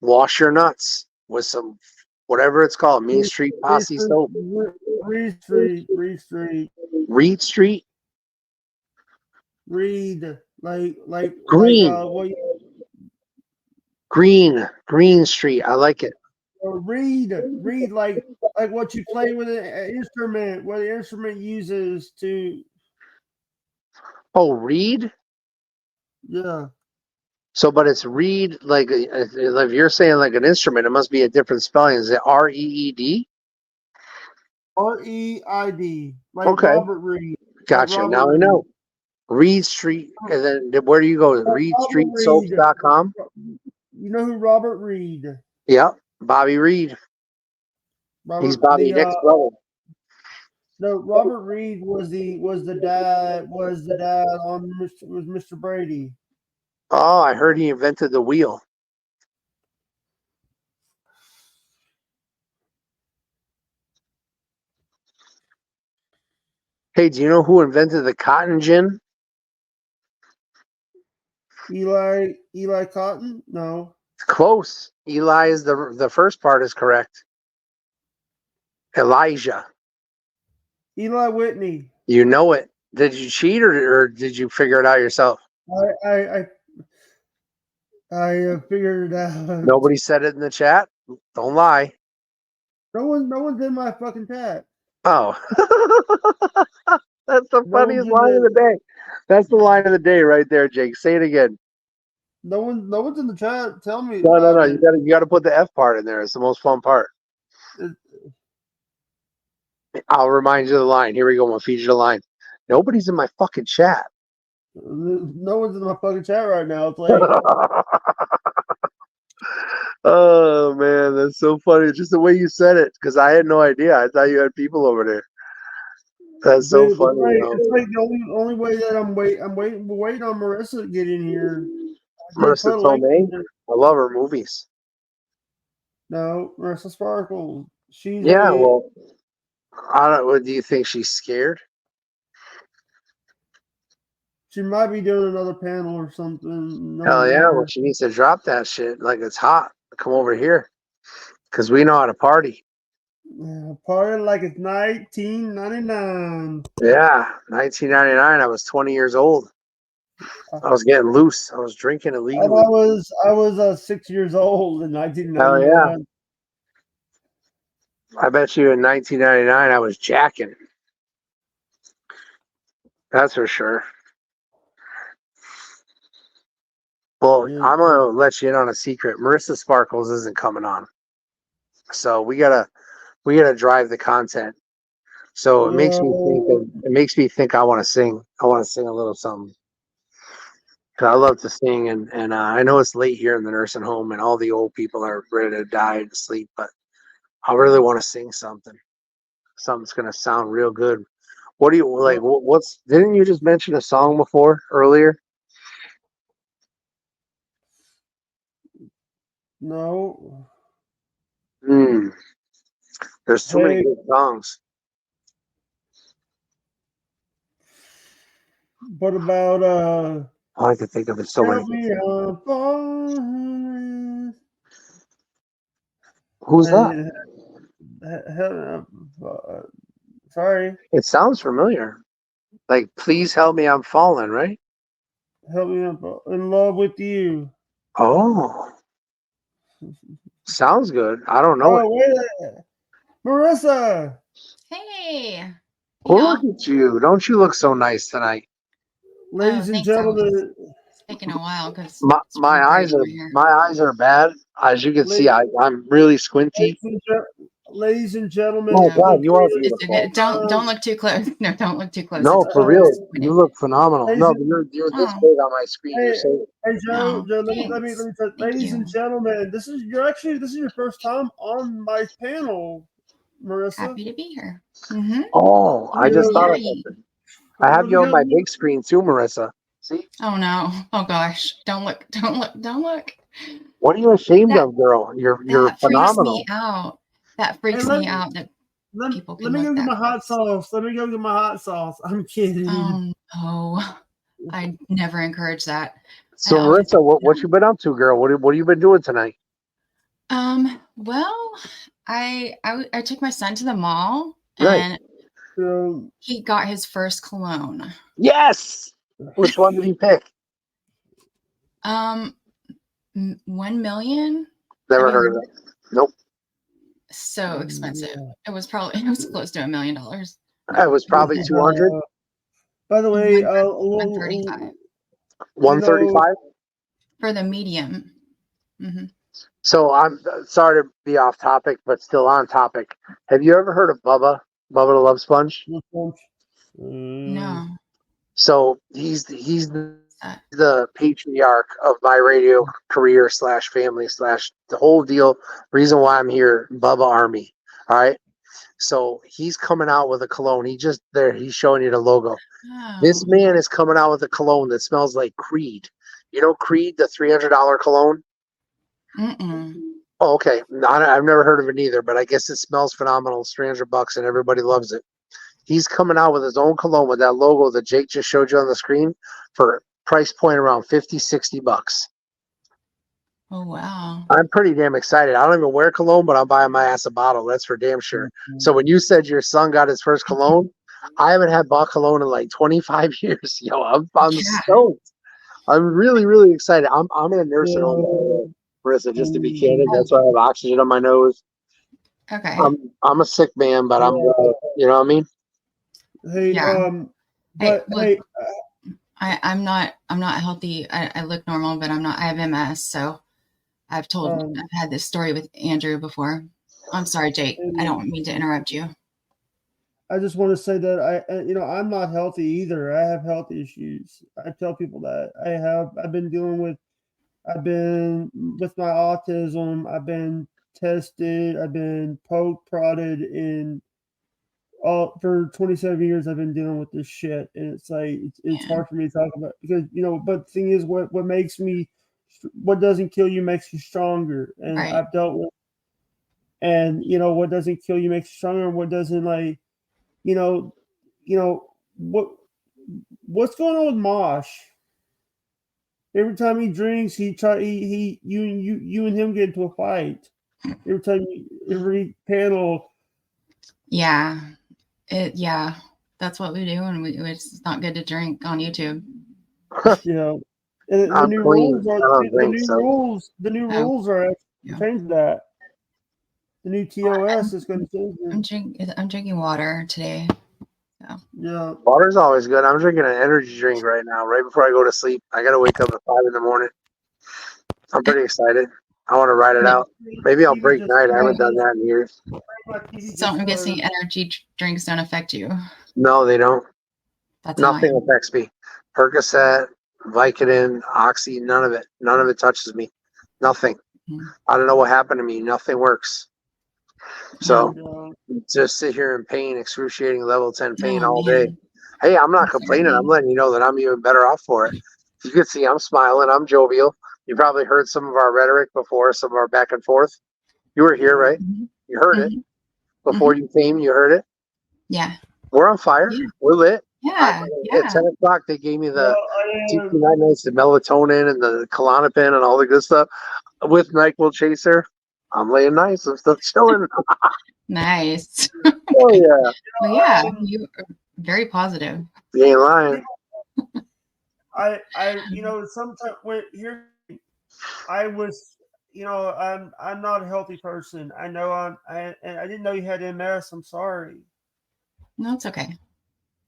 Wash your nuts with some whatever it's called, Mean Street Posse soap. Reed Street. Reed Street? Reed. Like Green. Green Street. I like it. read like what you play with an instrument, what the instrument uses to. Oh, reed. Yeah. So, but it's reed like if you're saying like an instrument, it must be a different spelling. Is it REED? REID, like Okay, Robert Reed, like gotcha. Robert Now I Reed. know. Reed Street, and then where do you go? Robert Reed. ReedStreetSoaps.com. You know who Robert Reed? Yep, Bobby Reed. He's Robert Bobby Hicks' brother. No, Robert Reed was the dad on Mr. Brady. Oh, I heard he invented the wheel. Hey, do you know who invented the cotton gin? Eli Cotton? No. Close. Eli is the first part is correct. Elijah. Eli Whitney. You know it. Did you cheat or did you figure it out yourself? I figured it out. Nobody said it in the chat. Don't lie. No one's in my fucking chat. Oh, that's the No funniest one's in line of the day. That's the line of the day right there, Jake. Say it again. No one's in the chat. Tell me. No. You gotta put the F part in there. It's the most fun part. I'll remind you of the line. Here we go. We'll feed you the line. Nobody's in my fucking chat. No one's in my fucking chat right now. It's late. Oh man, that's so funny. It's just the way you said it, because I had no idea. I thought you had people over there. That's so Dude, funny. it's like the only way that I'm waiting on Marissa to get in here. Marissa Tomei. I love her movies. No, Marissa Sparkles. She's Well, I don't. Do you think she's scared? She might be doing another panel or something. Hell yeah! Well, she needs to drop that shit like it's hot. Come over here, because we know how to party. Party like it's 1999. Yeah, 1999. I was 20 years old. I was getting loose. I was drinking illegally. I was 6 years old in 1999. Hell yeah! I bet you in 1999 I was jacking. That's for sure. Well, Yeah. I'm gonna let you in on a secret. Marissa Sparkles isn't coming on, so we gotta drive the content. So it makes me think I want to sing. I want to sing a little something. Cause I love to sing, and I know it's late here in the nursing home, and all the old people are ready to die and sleep. But I really want to sing something. Something's gonna sound real good. What do you like? What's? Didn't you just mention a song before earlier? No. There's too many good songs. What about All I can think of is so many. Who's that? Sorry. It sounds familiar. Like, please help me, I'm falling, right? Help me up. In love with you. Oh. Sounds good. I don't know it. Wait Marissa. Hey. Well, look at you. Don't you look so nice tonight? Ladies and gentlemen. It's taking a while because my eyes are bad. As you can see, I'm really squinty. Ladies and gentlemen. Oh God, you are beautiful. Don't look too close. No, don't look too close. No, for real. You look phenomenal. No, but you're this big on my screen. Hey, Joe, let me ladies and gentlemen, this is your first time on my panel, Marissa. Happy to be here. Mm-hmm. Oh, I just thought of something. I have you on my big screen too, Marissa. See? Oh no. Oh gosh. Don't look. What are you ashamed of, girl? You're phenomenal. Freaks me out. That freaks me out that people can Let me go get my close. hot sauce. I'm kidding. Oh no. I never encourage that. So Marissa, what you been up to, girl? What have you been doing tonight? Well, I took my son to the mall right. And he got his first cologne. Yes. Which one did he pick? 1 million. Never heard of it. Nope. so expensive. It was close to $1 million. It was probably 200, By the way, 135 135. for the medium. Hmm. So I'm sorry to be off topic, but still on topic. Have you ever heard of Bubba the Love Sponge? No. So he's the patriarch of my radio career / family / the whole deal. Reason why I'm here, Bubba Army. All right. So he's coming out with a cologne. He's showing you the logo. Oh. This man is coming out with a cologne that smells like Creed. You know Creed, the $300 cologne? Mm-mm. Oh, okay. I've never heard of it either, but I guess it smells phenomenal. It's $300 and everybody loves it. He's coming out with his own cologne with that logo that Jake just showed you on the screen for price point around $50-$60. Oh, wow. I'm pretty damn excited. I don't even wear cologne, but I'm buying my ass a bottle. That's for damn sure. So when you said your son got his first cologne, I haven't had bought cologne in like 25 years. Yo, I'm stoked. I'm really, really excited. I'm gonna nurse it home, Marissa, just to be candid. That's why I have oxygen on my nose. Okay. I'm a sick man, but I'm you know what I mean? Hey, Yeah. but Hey, I'm not healthy. I look normal, but I'm not. I have MS, so I've had this story with Andrew before. I'm sorry, Jake. I don't mean to interrupt you. I just want to say that I'm not healthy either. I have health issues. I tell people that I've been with my autism. I've been tested. I've been poked, prodded, and for 27 years I've been dealing with this shit, and it's like it's hard for me to talk about because But the thing is, what doesn't kill you makes you stronger, and Right. I've dealt with, and what doesn't kill you makes you stronger, and what doesn't what's going on with Mosh? Every time he drinks, you and him get into a fight. Every panel. Yeah. That's what we do, and it's not good to drink on YouTube. And the new rules are the new Oh. rules are change that. The new TOS is going to change it. I'm drinking water today. So. Yeah. Water's always good. I'm drinking an energy drink right now, right before I go to sleep. I gotta wake up at 5 in the morning. I'm pretty excited. I want to ride it out. Maybe I'll break night. I haven't done that in years. So I'm guessing energy drinks don't affect you. No, they don't. That's Nothing affects me. Percocet, Vicodin, Oxy, none of it. None of it touches me. Nothing. Mm-hmm. I don't know what happened to me. Nothing works. So just sit here in pain, excruciating level 10 pain all day. Hey, I'm not complaining. I'm letting you know that I'm even better off for it. You can see I'm smiling. I'm jovial. You probably heard some of our rhetoric before, some of our back and forth. You were here, right? Mm-hmm. You heard it. Before you came, you heard it. Yeah. We're on fire. Yeah. We're lit. Yeah. At 10 o'clock, they gave me the TP night nights, the melatonin and the Klonopin and all the good stuff. With NyQuil Chaser, I'm laying nice. I'm still chilling. Nice. Oh, yeah. Well, yeah, you are very positive. You ain't lying. Sometimes I was, I'm not a healthy person. I know I didn't know you had MS. I'm sorry. No, it's okay.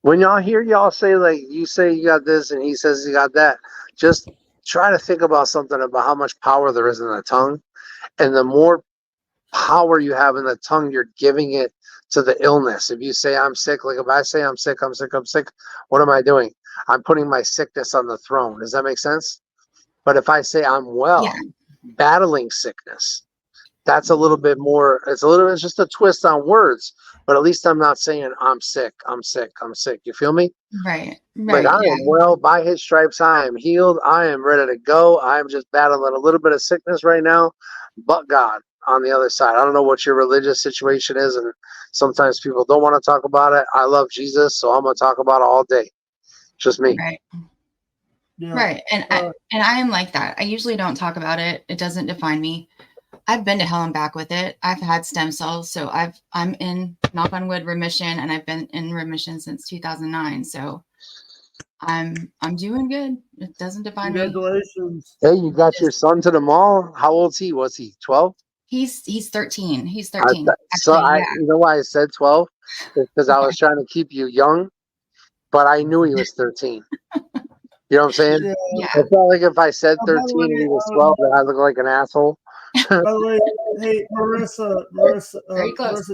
When y'all hear y'all say, like, you say you got this and he says he got that, just try to think about something about how much power there is in the tongue. And the more power you have in the tongue, you're giving it to the illness. If you say I'm sick, like if I say I'm sick, what am I doing? I'm putting my sickness on the throne. Does that make sense? But if I say I'm well, battling sickness, that's a little bit more, it's just a twist on words, but at least I'm not saying I'm sick. You feel me? Right. Like I am well, by his stripes, I am healed. I am ready to go. I am just battling a little bit of sickness right now, but God on the other side. I don't know what your religious situation is, and sometimes people don't want to talk about it. I love Jesus, so I'm going to talk about it all day. Just me. Right. Yeah. Right. And I am like that. I usually don't talk about it. It doesn't define me. I've been to hell and back with it. I've had stem cells, so I'm in, knock on wood, remission, and I've been in remission since 2009. So I'm doing good. It doesn't define me. Congratulations. Hey, you got your son to the mall. How old is he? Was he 12? He's 13. He's I 13. so Actually, I, yeah. you know why I said 12? Because I Okay. was trying to keep you young, but I knew he was 13. You know what I'm saying? Yeah. Yeah. It's not like if I said By the 13 and he way, was 12, then I look like an asshole. by the way, hey Marissa, Very close.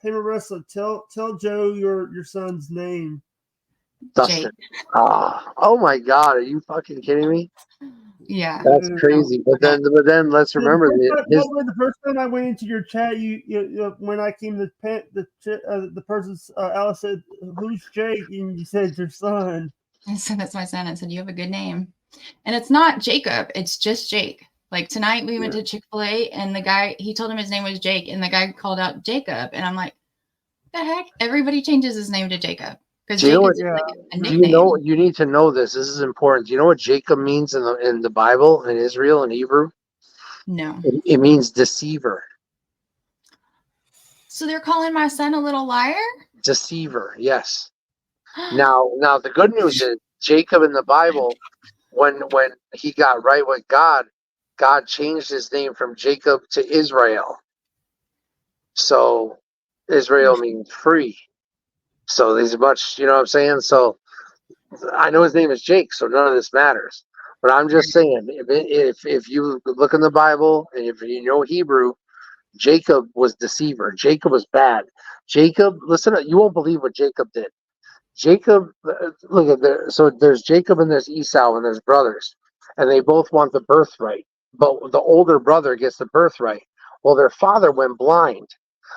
Marissa, tell Joe your son's name. Dustin. Jake. Oh my God, are you fucking kidding me? Yeah. That's Yeah. crazy. But then let's remember The first time I went into your chat, you when I came to the person's Alice said, "Who's Jake?" and you said your son. And so that's my son. I said, you have a good name. And it's not Jacob. It's just Jake. Like tonight we went to Chick-fil-A and the guy, he told him his name was Jake and the guy called out Jacob. And I'm like, the heck? Everybody changes his name to Jacob. Because Do you know Jacob what- is like a Do nickname. you know? You need to know this. This is important. Do you know what Jacob means in the Bible in Israel in Hebrew? No. It means deceiver. So they're calling my son a little liar? Deceiver. Yes. Now the good news is Jacob in the Bible, when he got right with God, God changed his name from Jacob to Israel. So Israel means free. So there's much, you know what I'm saying? So I know his name is Jake, so none of this matters. But I'm just saying, if you look in the Bible and if you know Hebrew, Jacob was deceiver. Jacob was bad. Jacob, listen, you won't believe what Jacob did. Jacob, look at there. So there's Jacob and there's Esau and there's brothers, and they both want the birthright. But the older brother gets the birthright. Well, their father went blind.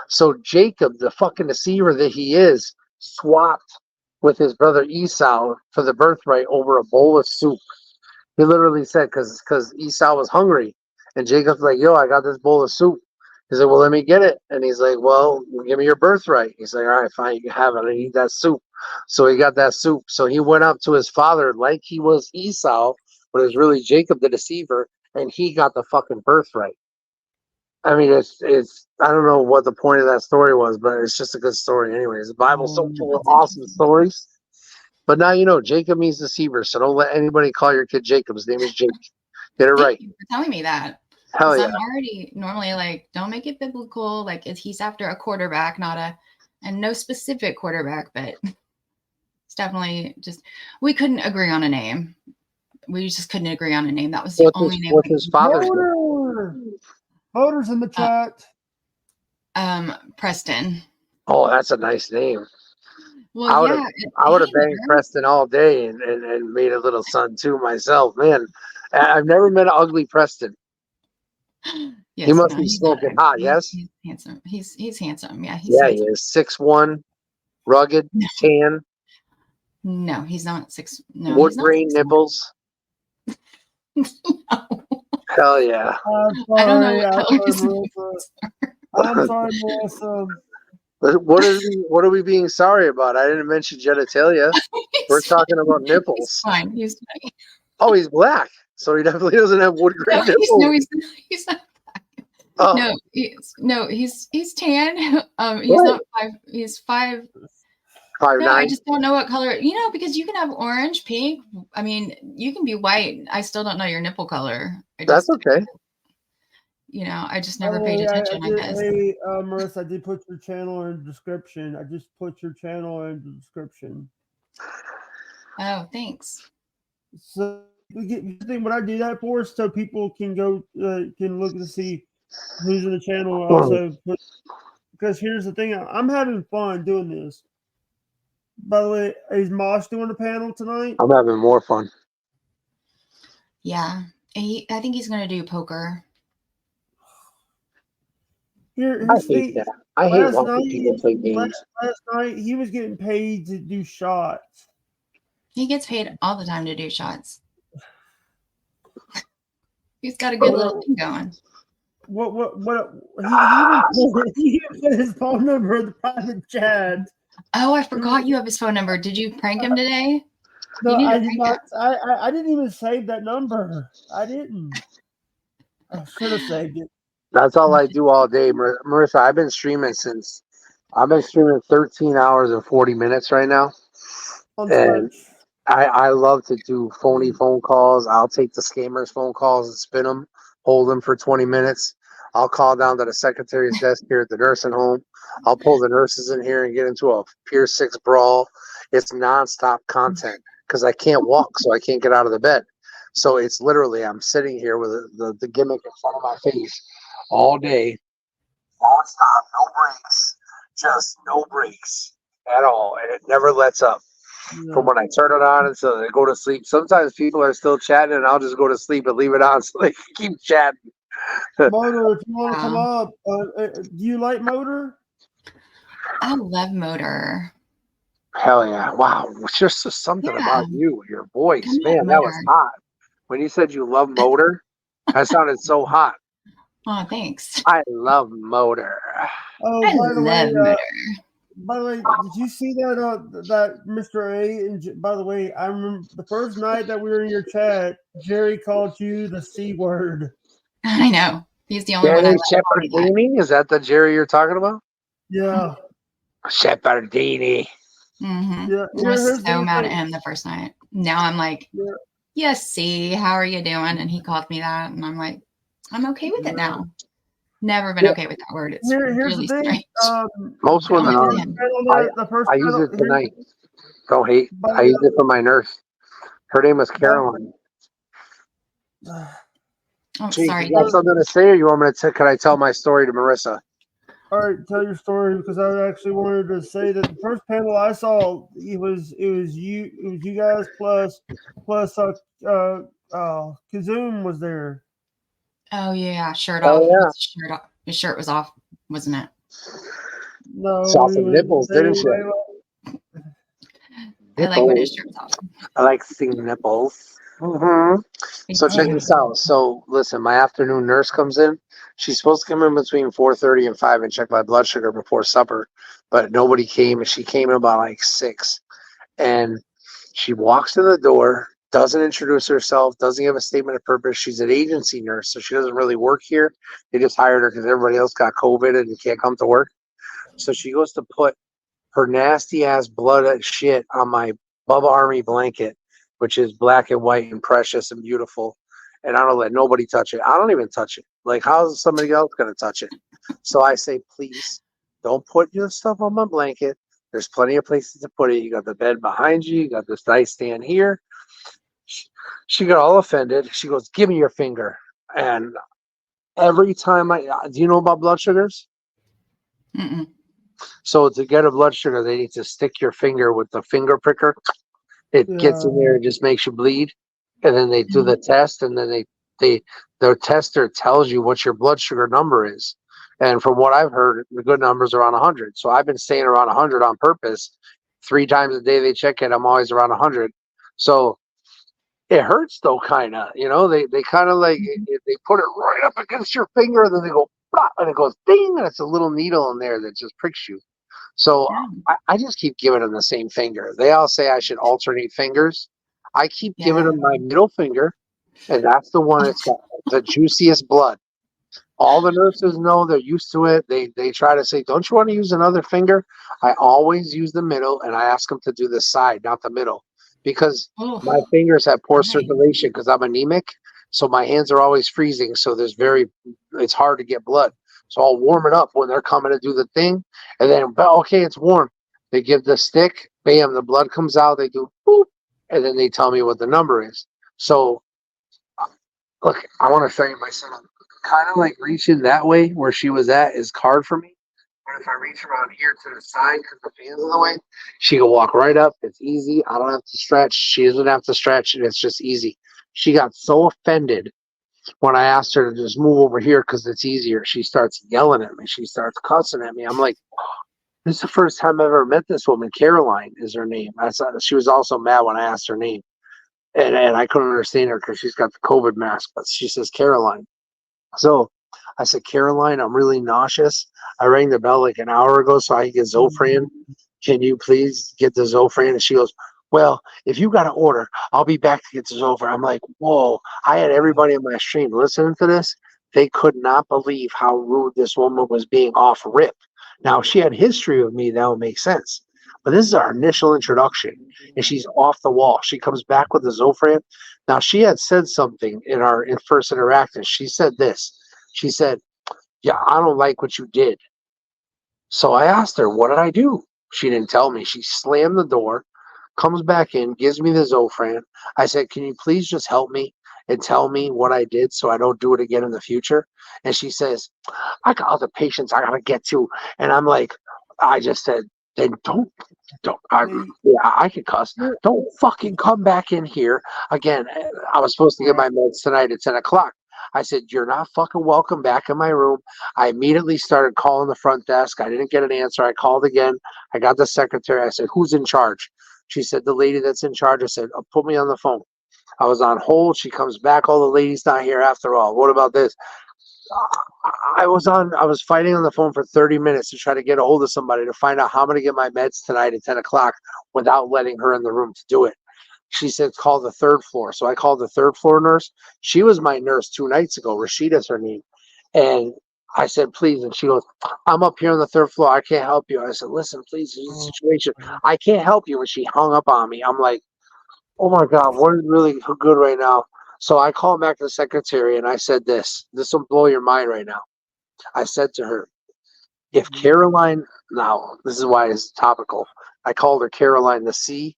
So Jacob, the fucking deceiver that he is, swapped with his brother Esau for the birthright over a bowl of soup. He literally said, because Esau was hungry, and Jacob's like, "Yo, I got this bowl of soup." He's like, "Well, let me get it." And he's like, "Well, give me your birthright." He's like, "All right, fine, you can have it. I need that soup." So he got that soup. So he went up to his father like he was Esau, but it was really Jacob the deceiver, and he got the fucking birthright. I mean, it's I don't know what the point of that story was, but it's just a good story anyways. The Bible's so full of awesome stories. But now you know Jacob means deceiver, so don't let anybody call your kid Jacob. His name is Jake. Get it right. Thank you for telling me that. Hell yeah. I'm already normally like, don't make it biblical. Like he's after a quarterback, and no specific quarterback, but it's definitely just, we couldn't agree on a name. We just couldn't agree on a name. That was the only name. What's his father's name? Voters in the chat. Preston. Oh, that's a nice name. Well, I would have banged Preston all day and made a little son too myself. Man, I've never met an ugly Preston. Yes, he must be smoking hot, yes? He's handsome. He's handsome. Yeah, he is. 6'1", rugged, tan. No, he's not No, wood grain nipples. No. Hell yeah. I don't know I'm sorry, Marissa. What are we being sorry about? I didn't mention genitalia. We're talking about nipples. He's fine. He's fine. Oh, he's black, so he definitely doesn't have wood grain nipples. He's not. Oh. No, he's tan. He's not 5. He's 5. 5'9". I just don't know what color. Because you can have orange, pink. I mean, you can be white. I still don't know your nipple color. That's okay. I just never paid attention. I guess. Hey, Marissa, I did put your channel in the description. I just put your channel in the description. Oh, thanks. So what I do that for is so people can go can look to see who's in the channel. Also, because here's the thing, I'm having fun doing this. By the way, is Mosh doing the panel tonight? I'm having more fun. Yeah, I think he's going to do poker. I hate that. I hate watching people play games. Last night, he was getting paid to do shots. He gets paid all the time to do shots. He's got a good little thing going. He even put his phone number in the private chat. Oh, I forgot you have his phone number. Did you prank him today? No, I did not. I didn't even save that number. I didn't. I should have saved it. That's all I do all day, Marissa. I've been streaming 13 hours and 40 minutes right now. And I love to do phony phone calls. I'll take the scammers' phone calls and spin them, hold them for 20 minutes. I'll call down to the secretary's desk here at the nursing home. I'll pull the nurses in here and get into a Pier 6 brawl. It's nonstop content because I can't walk, so I can't get out of the bed. So it's literally, I'm sitting here with the gimmick in front of my face all day, nonstop, no breaks, just no breaks at all. And it never lets up. From when I turn it on until I go to sleep. Sometimes people are still chatting and I'll just go to sleep and leave it on so they can keep chatting. Motor, if you want to come up, do you like Motor? I love Motor. Hell yeah. Wow. It's just something about you, your voice. Man, that was hot. When you said you love Motor, that sounded so hot. Oh, thanks. I love Motor. Oh, I love Motor. By the way, did you see that Mr. A? And by the way, I remember the first night that we were in your chat, Jerry called you the C word. I know. He's the only one. Jerry Shepherdini? Is that the Jerry you're talking about? Yeah. Shepherdini. Mm-hmm. Yeah. I was so mad at him the first night. Now I'm like, yes, C, how are you doing? And he called me that, and I'm like, I'm okay with it now. Never been okay with that word. It's here's really the thing. Most women are. I use it tonight. Don't hate. I use it for my nurse. Her name was Caroline. Sorry. You got something to say, or you want me to? Can I tell my story to Marissa? All right, tell your story, because I actually wanted to say that the first panel I saw, it was you guys plus Kazoom was there. Oh yeah, shirt off. Yeah. His shirt was off, wasn't it? No. Saw some nipples, didn't you? I like when his shirt's off. I like seeing nipples. Mm-hmm. So check this out. So listen, my afternoon nurse comes in. She's supposed to come in between 4:30 and 5 and check my blood sugar before supper, but nobody came, and she came in about like 6. And she walks in the door, doesn't introduce herself, doesn't give a statement of purpose. She's an agency nurse, so she doesn't really work here. They just hired her because everybody else got COVID and can't come to work. So she goes to put her nasty ass blood shit on my Bubba Army blanket, which is black and white and precious and beautiful. And I don't let nobody touch it. I don't even touch it. Like, how's somebody else going to touch it? So I say, please don't put your stuff on my blanket. There's plenty of places to put it. You got the bed behind you. You got this nightstand here. She got all offended. She goes, give me your finger. And every time do you know about blood sugars? Mm-mm. So to get a blood sugar, they need to stick your finger with the finger pricker. It gets in there and just makes you bleed. And then they do the test, and then their tester tells you what your blood sugar number is. And from what I've heard, the good number is around 100. So I've been staying around 100 on purpose. 3 times a day they check it, I'm always around 100. So it hurts though, kind of. You know, they kind of like, they put it right up against your finger, and then they go, blah, and it goes ding, and it's a little needle in there that just pricks you. So I just keep giving them the same finger. They all say I should alternate fingers. I keep giving them my middle finger, and that's the one that's got the juiciest blood. All the nurses know, they're used to it. They try to say, don't you want to use another finger? I always use the middle, and I ask them to do the side, not the middle, because my fingers have poor circulation because I'm anemic. So my hands are always freezing. So it's hard to get blood. So I'll warm it up when they're coming to do the thing. And then, okay, it's warm. They give the stick, bam, the blood comes out. They do boop, and then they tell me what the number is. So, look, I want to show you my son. Kind of like reaching that way where she was at is hard for me. But if I reach around here to the side because the fan's in the way, she can walk right up. It's easy. I don't have to stretch. She doesn't have to stretch, and it's just easy. She got so offended when I asked her to just move over here because it's easier. She starts yelling at me. She starts cussing at me. I'm like, this is the first time I've ever met this woman. Caroline is her name. She was also mad when I asked her name. And I couldn't understand her because she's got the COVID mask, but she says Caroline. So I said, Caroline, I'm really nauseous. I rang the bell like an hour ago so I could get Zofran. Can you please get the Zofran? And she goes, well, if you got an order, I'll be back to get this over. I'm like, whoa. I had everybody in my stream listening to this. They could not believe how rude this woman was being off rip. Now, if she had history with me, that would make sense. But this is our initial introduction, and she's off the wall. She comes back with the Zofran. Now, she had said something in our first interaction. She said this. She said, yeah, I don't like what you did. So I asked her, what did I do? She didn't tell me. She slammed the door, comes back in, gives me the Zofran. I said, can you please just help me and tell me what I did so I don't do it again in the future? And she says, I got other patients I got to get to. And I'm like, I just said, then I can cuss. Don't fucking come back in here again. I was supposed to get my meds tonight at 10 o'clock. I said, you're not fucking welcome back in my room. I immediately started calling the front desk. I didn't get an answer. I called again. I got the secretary. I said, who's in charge? She said, the lady that's in charge. I said, oh, put me on the phone. I was on hold. She comes back. Oh, the lady's not here after all. What about this? I was fighting on the phone for 30 minutes to try to get a hold of somebody to find out how I'm going to get my meds tonight at 10 o'clock without letting her in the room to do it. She said, call the third floor. So I called the third floor nurse. She was my nurse 2 nights ago. Rashida's her name. And I said, please. And she goes, I'm up here on the third floor. I can't help you. I said, listen, please, there's a situation. I can't help you. And she hung up on me. I'm like, oh my God, what is really good right now? So I called back to the secretary and I said this will blow your mind right now. I said to her, if Caroline, now this is why it's topical. I called her Caroline the C,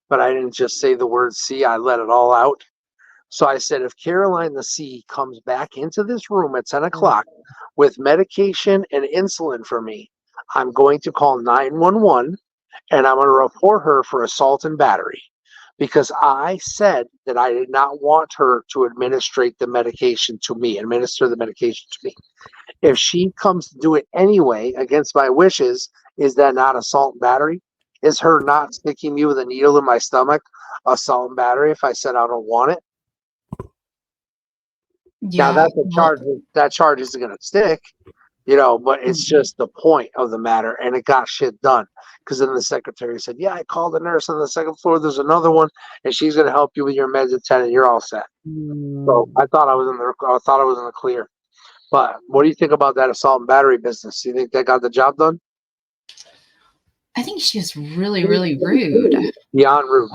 but I didn't just say the word C, I let it all out. So I said, if Caroline the C comes back into this room at 10 o'clock with medication and insulin for me, I'm going to call 911 and I'm going to report her for assault and battery. Because I said that I did not want her to administer the medication to me. If she comes to do it anyway against my wishes, is that not assault and battery? Is her not sticking me with a needle in my stomach assault and battery if I said I don't want it? Yeah. Now that's a charge. That charge isn't going to stick, but it's just the point of the matter, and it got shit done. Because then the secretary said, yeah, I called the nurse on the second floor. There's another one, and she's going to help you with your meds at 10, and you're all set. So I thought I was in the clear. But what do you think about that assault and battery business? Do you think they got the job done? I think she was really, really rude. Beyond rude.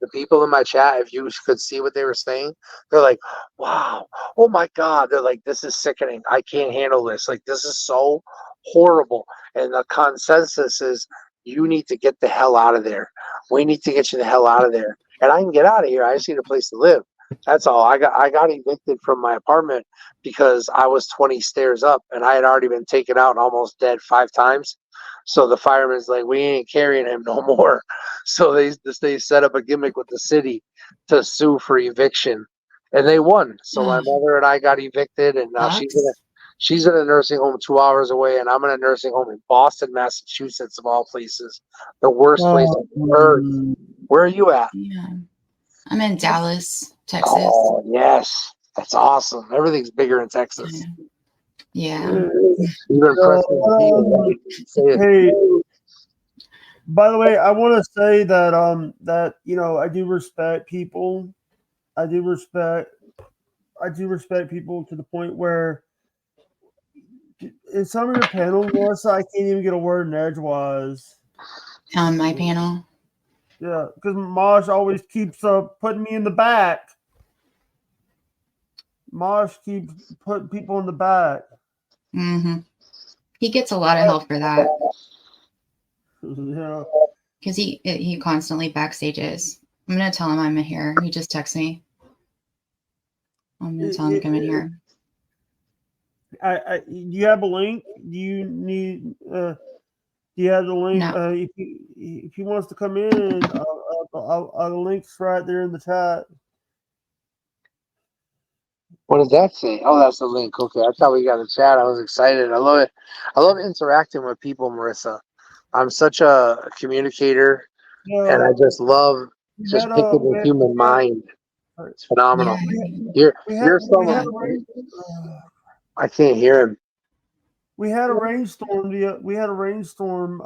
The people in my chat, if you could see what they were saying, they're like, wow, oh my God. They're like, this is sickening. I can't handle this. Like, this is so horrible. And the consensus is, you need to get the hell out of there. We need to get you the hell out of there. And I can get out of here. I just need a place to live. That's all. I got evicted from my apartment because I was 20 stairs up and I had already been taken out and almost dead 5 times. So the fireman's like, we ain't carrying him no more. So they set up a gimmick with the city to sue for eviction, and they won. So my mother and I got evicted, and now she's in a nursing home 2 hours away, and I'm in a nursing home in Boston, Massachusetts, of all places, the worst place on earth. Where are you at? Yeah, I'm in Dallas, Texas. Oh yes, that's awesome. Everything's bigger in Texas. Yeah. Hey, by the way, I want to say that that I do respect people. I do respect people to the point where in some of your panels, Melissa, I can't even get a word in edgewise. On my panel. Yeah, because Mosh always keeps putting me in the back. Mosh keeps putting people in the back. Mm-hmm. He gets a lot of help for that. Yeah. Because he constantly backstages. I'm gonna tell him I'm in here. He just texted me. I'm gonna tell him to come in here. You have a link? Do you need? Do you have the link? No. If he wants to come in, the link's right there in the chat. What does that say? Oh, that's the link. Okay, I thought we got a chat. I was excited. I love it. I love interacting with people, Marissa. I'm such a communicator, and I just love just picking the human mind. It's phenomenal. Yeah. You're someone. I can't hear him. We had a rainstorm. We had a rainstorm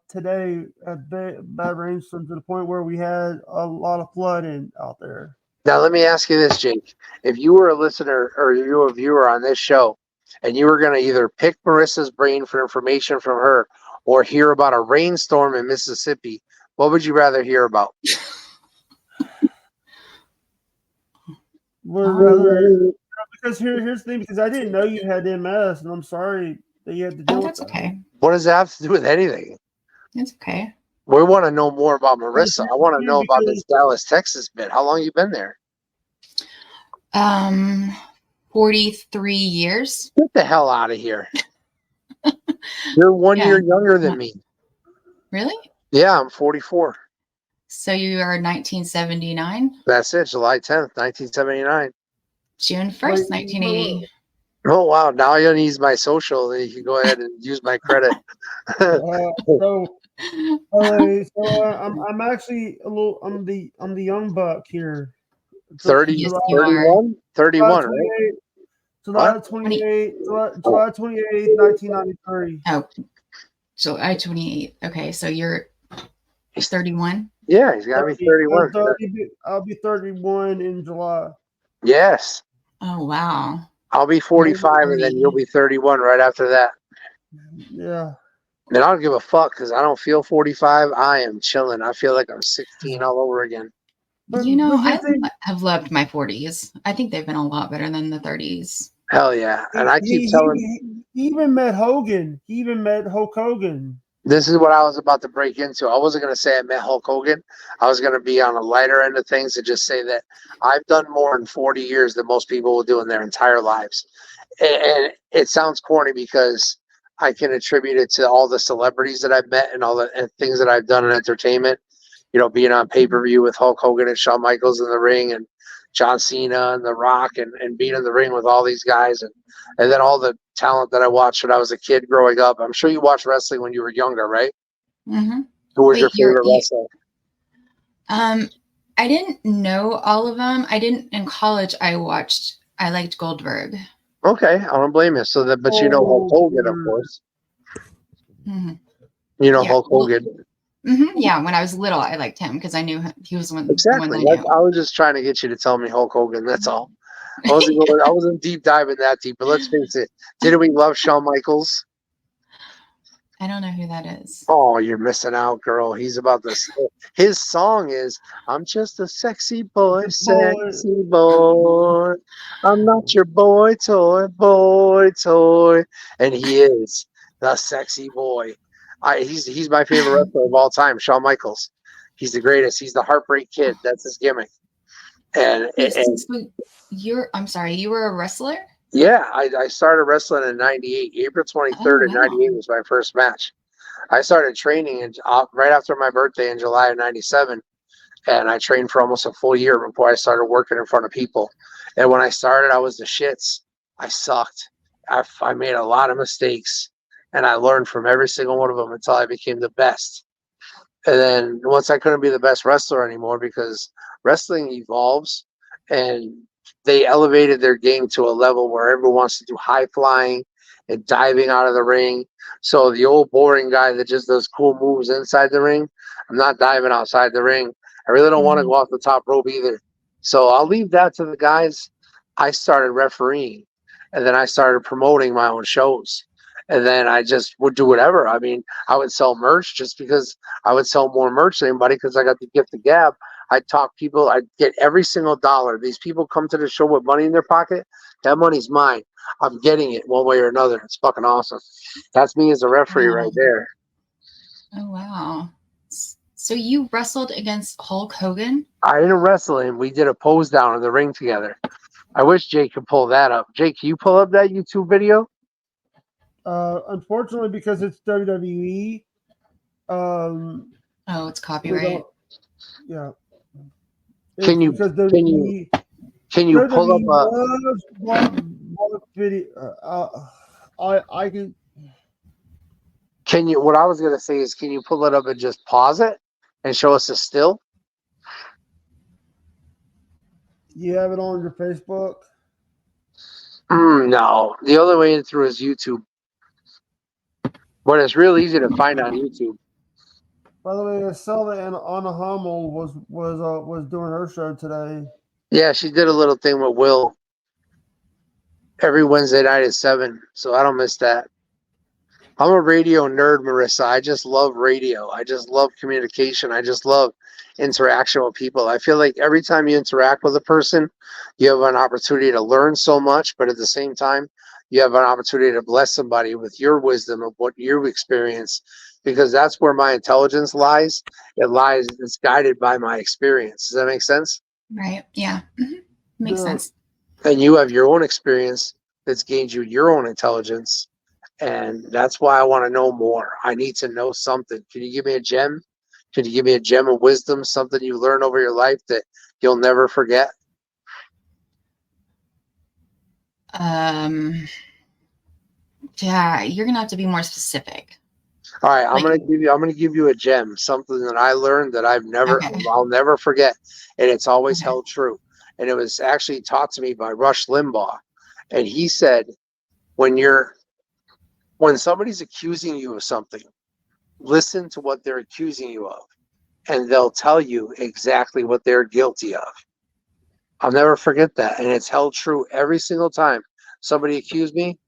today. A bad rainstorm to the point where we had a lot of flooding out there. Now, let me ask you this, Jake. If you were a listener or you were a viewer on this show and you were going to either pick Marissa's brain for information from her or hear about a rainstorm in Mississippi, what would you rather hear about? We'd rather because here's the thing, because I didn't know you had MS, and I'm sorry that you had to deal Oh, with that's that. okay. What does that have to do with anything? It's okay. We want to know more about Marissa. I want to know about Because- this Dallas, Texas bit. How long you been there? 43 years. Get the hell out of here. You're 1 Yeah. year younger than me. Really? Yeah, I'm 44. So you are 1979, That's it. July 10th, 1979. June 1st, Wait, 1980. Oh, wow. Now you're going to use my social. Then you can go ahead and use my credit. So I'm actually a little. I'm the young buck here. 30, Yes, July, you are. 31? 31, right? 28, July What? 28, July 28th, 1993. Oh, July 28th. Okay, so you're 31. Yeah, he's got to be 31. I'll be 31 in July. Yes. Oh, wow. I'll be 45 and then you'll be 31 right after that. Yeah. And I don't give a fuck because I don't feel 45. I am chilling. I feel like I'm 16 all over again. But, You know, but I the thing- have loved my 40s. I think they've been a lot better than the 30s. Hell yeah. And I keep telling he even met Hogan. He even met Hulk Hogan. this is what I was about to break into. I wasn't going to say I met Hulk Hogan. I was going to be on a lighter end of things and just say that I've done more in 40 years than most people will do in their entire lives. And it sounds corny because I can attribute it to all the celebrities that I've met and all the things that I've done in entertainment. You know, being on pay-per-view with Hulk Hogan and Shawn Michaels in the ring and John Cena and The Rock and being in the ring with all these guys and then all the talent that I watched when I was a kid growing up. I'm sure you watched wrestling when you were younger, right? Mm-hmm. Who was your favorite wrestler? I didn't know all of them. I didn't in college. I liked Goldberg. Okay, I don't blame you. So that, but you know Hulk Hogan, of course. Mm-hmm. You know Yeah, Hulk Hogan. Yeah, when I was little, I liked him because I knew he was one. Exactly. The one I knew. I was just trying to get you to tell me Hulk Hogan. That's all. I wasn't deep diving that deep, but let's face it. Didn't we love Shawn Michaels? I don't know who that is. Oh, you're missing out, girl. He's about this. His song is "I'm just a sexy boy, sexy boy. I'm not your boy toy, and he is the sexy boy. He's my favorite wrestler of all time, Shawn Michaels. He's the greatest. He's the Heartbreak Kid. That's his gimmick. I'm sorry, you were a wrestler? Yeah, I started wrestling in '98. April 23rd of '98 was my first match. I started training right after my birthday in July of '97, and I trained for almost a full year before I started working in front of people. And when I started, I was the shits. I sucked. I made a lot of mistakes, and I learned from every single one of them until I became the best. And then once I couldn't be the best wrestler anymore because wrestling evolves, and they elevated their game to a level where everyone wants to do high flying and diving out of the ring. So the old boring guy that just does cool moves inside the ring, I'm not diving outside the ring. I really don't want to go off the top rope either. So I'll leave that to the guys. I started refereeing, and then I started promoting my own shows. And then I just would do whatever. I mean, I would sell merch just because I would sell more merch than anybody because I got the gift of gab. I'd talk people. I'd get every single dollar. These people come to the show with money in their pocket. That money's mine. I'm getting it one way or another. It's fucking awesome. That's me as a referee right there. Oh, wow. So you wrestled against Hulk Hogan? I didn't wrestle him. We did a pose down in the ring together. I wish Jake could pull that up. Jake, can you pull up that YouTube video? Unfortunately, because it's WWE. Oh, it's copyright. Yeah. Can you pull up video? I can. Can you? What I was gonna say is, can you pull it up and just pause it and show us a still? You have it on your Facebook? No, the only way in through is YouTube. But it's real easy to find on YouTube. By the way, Estella and Anna Hummel was doing her show today. Yeah, she did a little thing with Will every Wednesday night at 7, so I don't miss that. I'm a radio nerd, Marissa. I just love radio. I just love communication. I just love interaction with people. I feel like every time you interact with a person, you have an opportunity to learn so much, but at the same time, you have an opportunity to bless somebody with your wisdom of what you've experienced, because that's where my intelligence lies. It's guided by my experience. Does that make sense? Right. Yeah. Makes Yeah. sense. And you have your own experience that's gained you your own intelligence. And that's why I want to know more. I need to know something. Can you give me a gem? Can you give me a gem of wisdom, something you learn over your life that you'll never forget? Yeah, you're gonna have to be more specific. All right, I'm Like, gonna give you a gem, something that I learned that okay. I'll never forget, and it's always held true. And it was actually taught to me by Rush Limbaugh. And he said, when somebody's accusing you of something, listen to what they're accusing you of, and they'll tell you exactly what they're guilty of. I'll never forget that. And it's held true every single time somebody accused me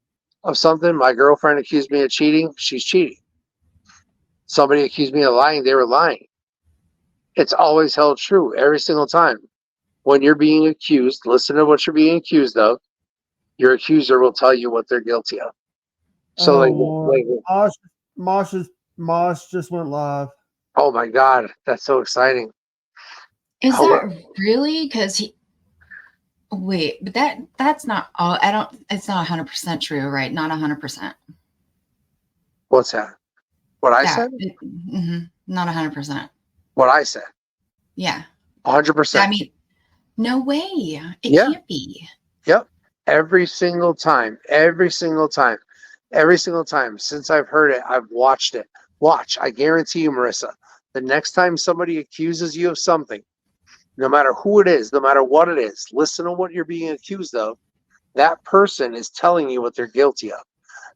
of something. My girlfriend accused me of cheating. She's cheating. Somebody accused me of lying. They were lying. It's always held true every single time. When you're being accused, listen to what you're being accused of. Your accuser will tell you what they're guilty of. So, Mosh just went live. oh my God, that's so exciting. Is that really? Because wait, but that's not all. I don't. It's not 100% true, right? Not 100%. What's that? What I said? Not 100%. What I said? Yeah. 100%. I mean, no way. It can't be. Yep. Every single time since I've heard it, I've watched it. Watch. I guarantee you, Marissa, the next time somebody accuses you of something, no matter who it is, no matter what it is, listen to what you're being accused of. That person is telling you what they're guilty of,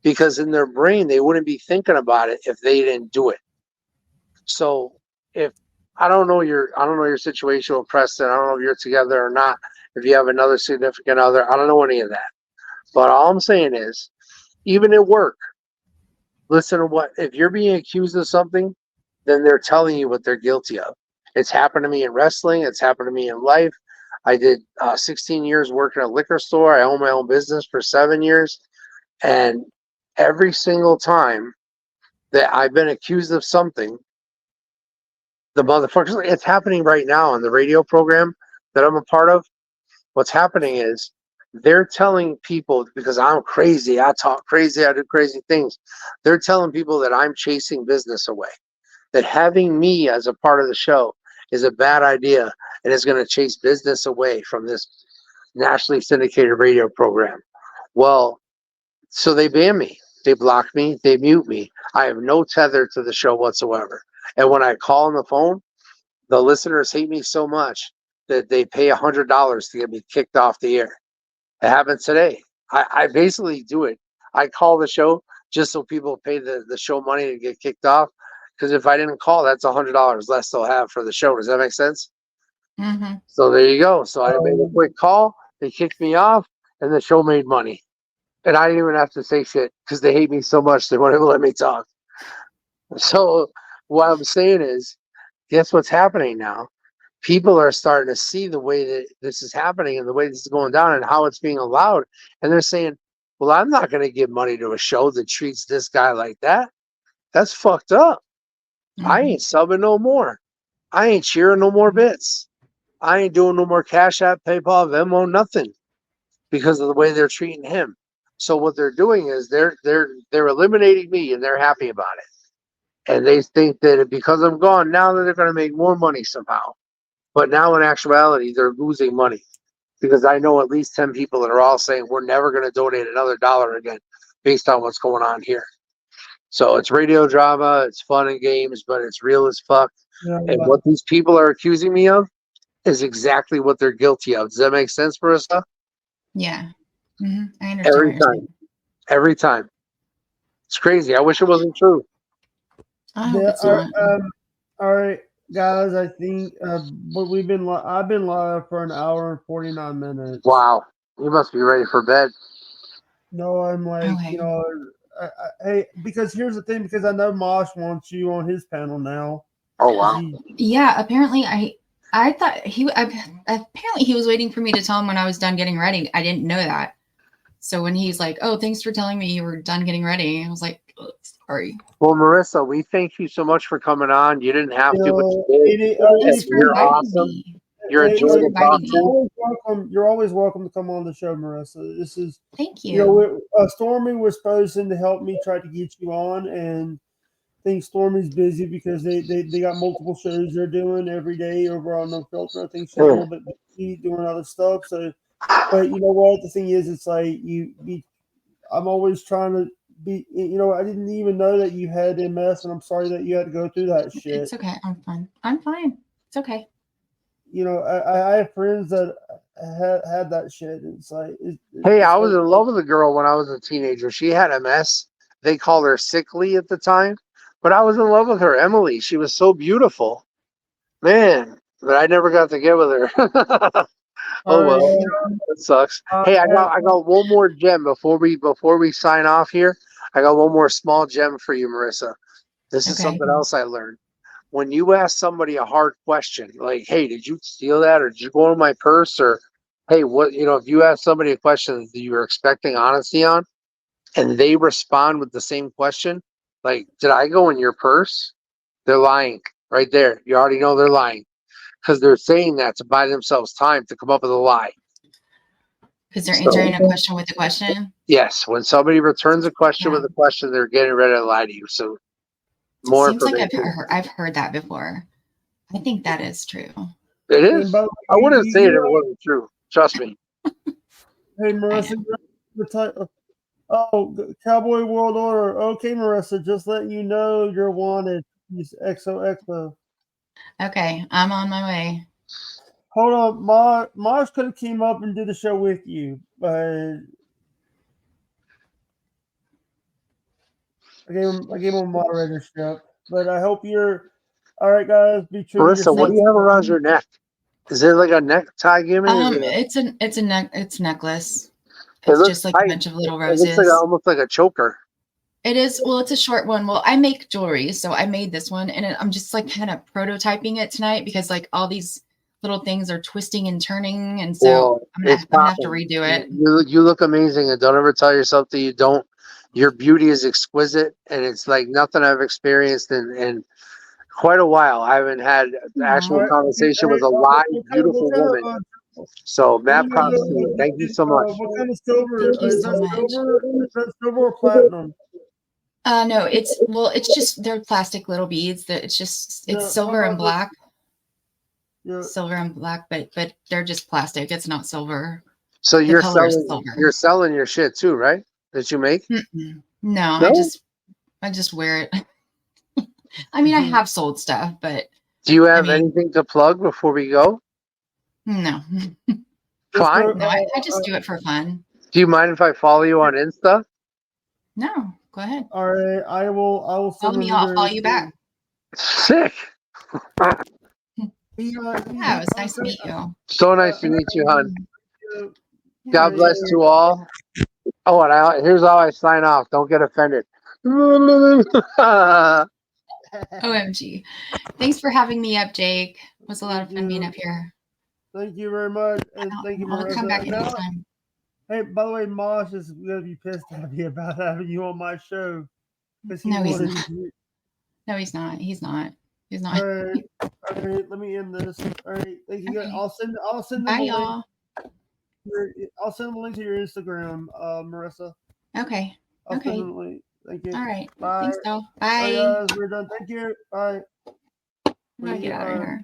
because in their brain, they wouldn't be thinking about it if they didn't do it. So if I don't know your situation with Preston, I don't know if you're together or not, if you have another significant other, I don't know any of that. But all I'm saying is, even at work, listen to if you're being accused of something, then they're telling you what they're guilty of. It's happened to me in wrestling. It's happened to me in life. I did 16 years working at a liquor store. I owned my own business for 7 years. And every single time that I've been accused of something, the motherfuckers, it's happening right now on the radio program that I'm a part of. What's happening is they're telling people, because I'm crazy, I talk crazy, I do crazy things. They're telling people that I'm chasing business away, that having me as a part of the show is a bad idea and is going to chase business away from this nationally syndicated radio program. Well, so they ban me, they block me, they mute me. I have no tether to the show whatsoever. And when I call on the phone, the listeners hate me so much that they pay $100 to get me kicked off the air. It happened today. I basically do it. I call the show just so people pay the show money to get kicked off. Because if I didn't call, that's $100 less they'll have for the show. Does that make sense? Mm-hmm. So there you go. So I made a quick call. They kicked me off, and the show made money. And I didn't even have to say shit because they hate me so much they won't even let me talk. So what I'm saying is, guess what's happening now? People are starting to see the way that this is happening and the way this is going down and how it's being allowed. And they're saying, well, I'm not going to give money to a show that treats this guy like that. That's fucked up. I ain't subbing no more. I ain't cheering no more bits. I ain't doing no more Cash App, PayPal, Venmo, nothing, because of the way they're treating him. So what they're doing is they're eliminating me, and they're happy about it. And they think that because I'm gone now, that they're going to make more money somehow. But now in actuality, they're losing money, because I know at least 10 people that are all saying we're never going to donate another dollar again based on what's going on here. So it's radio drama, it's fun and games, but it's real as fuck. Yeah, And what these people are accusing me of is exactly what they're guilty of. Does that make sense, Marissa? Yeah. I understand. Every time. Every time. It's crazy. I wish it wasn't true. I hope it's not. All right, guys. I think I've been live for an hour and 49 minutes. Wow. You must be ready for bed. No, I'm like, Okay. Hey, because here's the thing. Because I know Mosh wants you on his panel now. Oh wow. Yeah, apparently I thought apparently he was waiting for me to tell him when I was done getting ready. I didn't know that. So when he's like, "Oh, thanks for telling me you were done getting ready," I was like, oh, "Sorry." Well, Marissa, we thank you so much for coming on. You didn't have to, but you did. Thanks for You're inviting awesome. me. You're a Thanks joy for to inviting talk me. to. You're always welcome to come on the show, Marissa. This is, Thank you know, you. Stormy was supposed to help me try to get you on, and I think Stormy's busy because they got multiple shows they're doing every day over on No Filter. I think she's a little bit busy doing other stuff. So, but you know what? The thing is, it's like I'm always trying to be. You know, I didn't even know that you had MS, and I'm sorry that you had to go through that shit. It's okay. I'm fine. I'm fine. It's okay. You know, I have friends that had that shit. It's like, Hey, I was in love with a girl when I was a teenager. She had MS. They called her sickly at the time, but I was in love with her, Emily. She was so beautiful, man. But I never got to get with her. Oh well, that sucks. Hey, I got one more gem before we sign off here. I got one more small gem for you, Marissa. This is Okay. something else I learned. When you ask somebody a hard question, like, "Hey, did you steal that, or did you go into my purse?" or "Hey, what?" If you ask somebody a question that you're expecting honesty on, and they respond with the same question, like, "Did I go in your purse?" They're lying right there. You already know they're lying because they're saying that to buy themselves time to come up with a lie. Because they're answering a question with a question. Yes, when somebody returns a question with a question, they're getting ready to lie to you. So more Seems like information. I've heard that before. I think that is true. It is. I wouldn't say it wasn't true. Trust me. Hey, Marissa, Cowboy World Order. Okay, Marissa, just letting you know you're wanted. He's XOXO. Okay, I'm on my way. Hold on, Mars could have came up and did the show with you, but I gave him a moderatorship. But I hope you're all right, guys. Be true to Marissa, yourself. what do you have around your neck? Is it like a necktie gimmick? It's necklace. It It's looks just like tight. a bunch of little It looks like roses. almost like a choker. It is. Well, it's a short one. Well, I make jewelry, so I made this one, and I'm just like kind of prototyping it tonight because like all these little things are twisting and turning, and so I'm gonna have to redo it. You look amazing, and don't ever tell yourself that you don't. Your beauty is exquisite, and it's like nothing I've experienced in quite a while. I haven't had actual conversation with a live, beautiful woman. So, Matt props to you. Thank you so much. What kind of silver? Thank you Is so that much. silver? Is that silver or platinum? No, it's just they're plastic little beads. That it's silver and black. Yeah. Silver and black, but they're just plastic. It's not silver. So you're selling your shit too, right? That you make? No, I just wear it. I mean, I have sold stuff, but do you have anything to plug before we go? No. Fine. No, I just do it for fun. Do you mind if I follow you on Insta? No, go ahead. All right, I will follow me. I'll follow you back. Sick. Yeah, it was nice to meet you. So nice to meet you, hon. God bless to all. Oh, and here's how I sign off. Don't get offended. OMG. Thanks for having me up, Jake. It was a lot of fun being up here. Thank you very much. And thank you, Marissa. I'll come back anytime. Hey, by the way, Mosh is going to be pissed at me about having you on my show. No, he's not. No, he's not. He's not. He's not. All right, let me end this. All right, thank you guys. I'll send them Bye, y'all. I'll send them a link to your Instagram, Marissa. Okay. I'll send them a link. Thank you. All right. Bye. Thanks, though. Bye. All right, guys, we're done. Thank you. Bye. I'm gonna get out of here.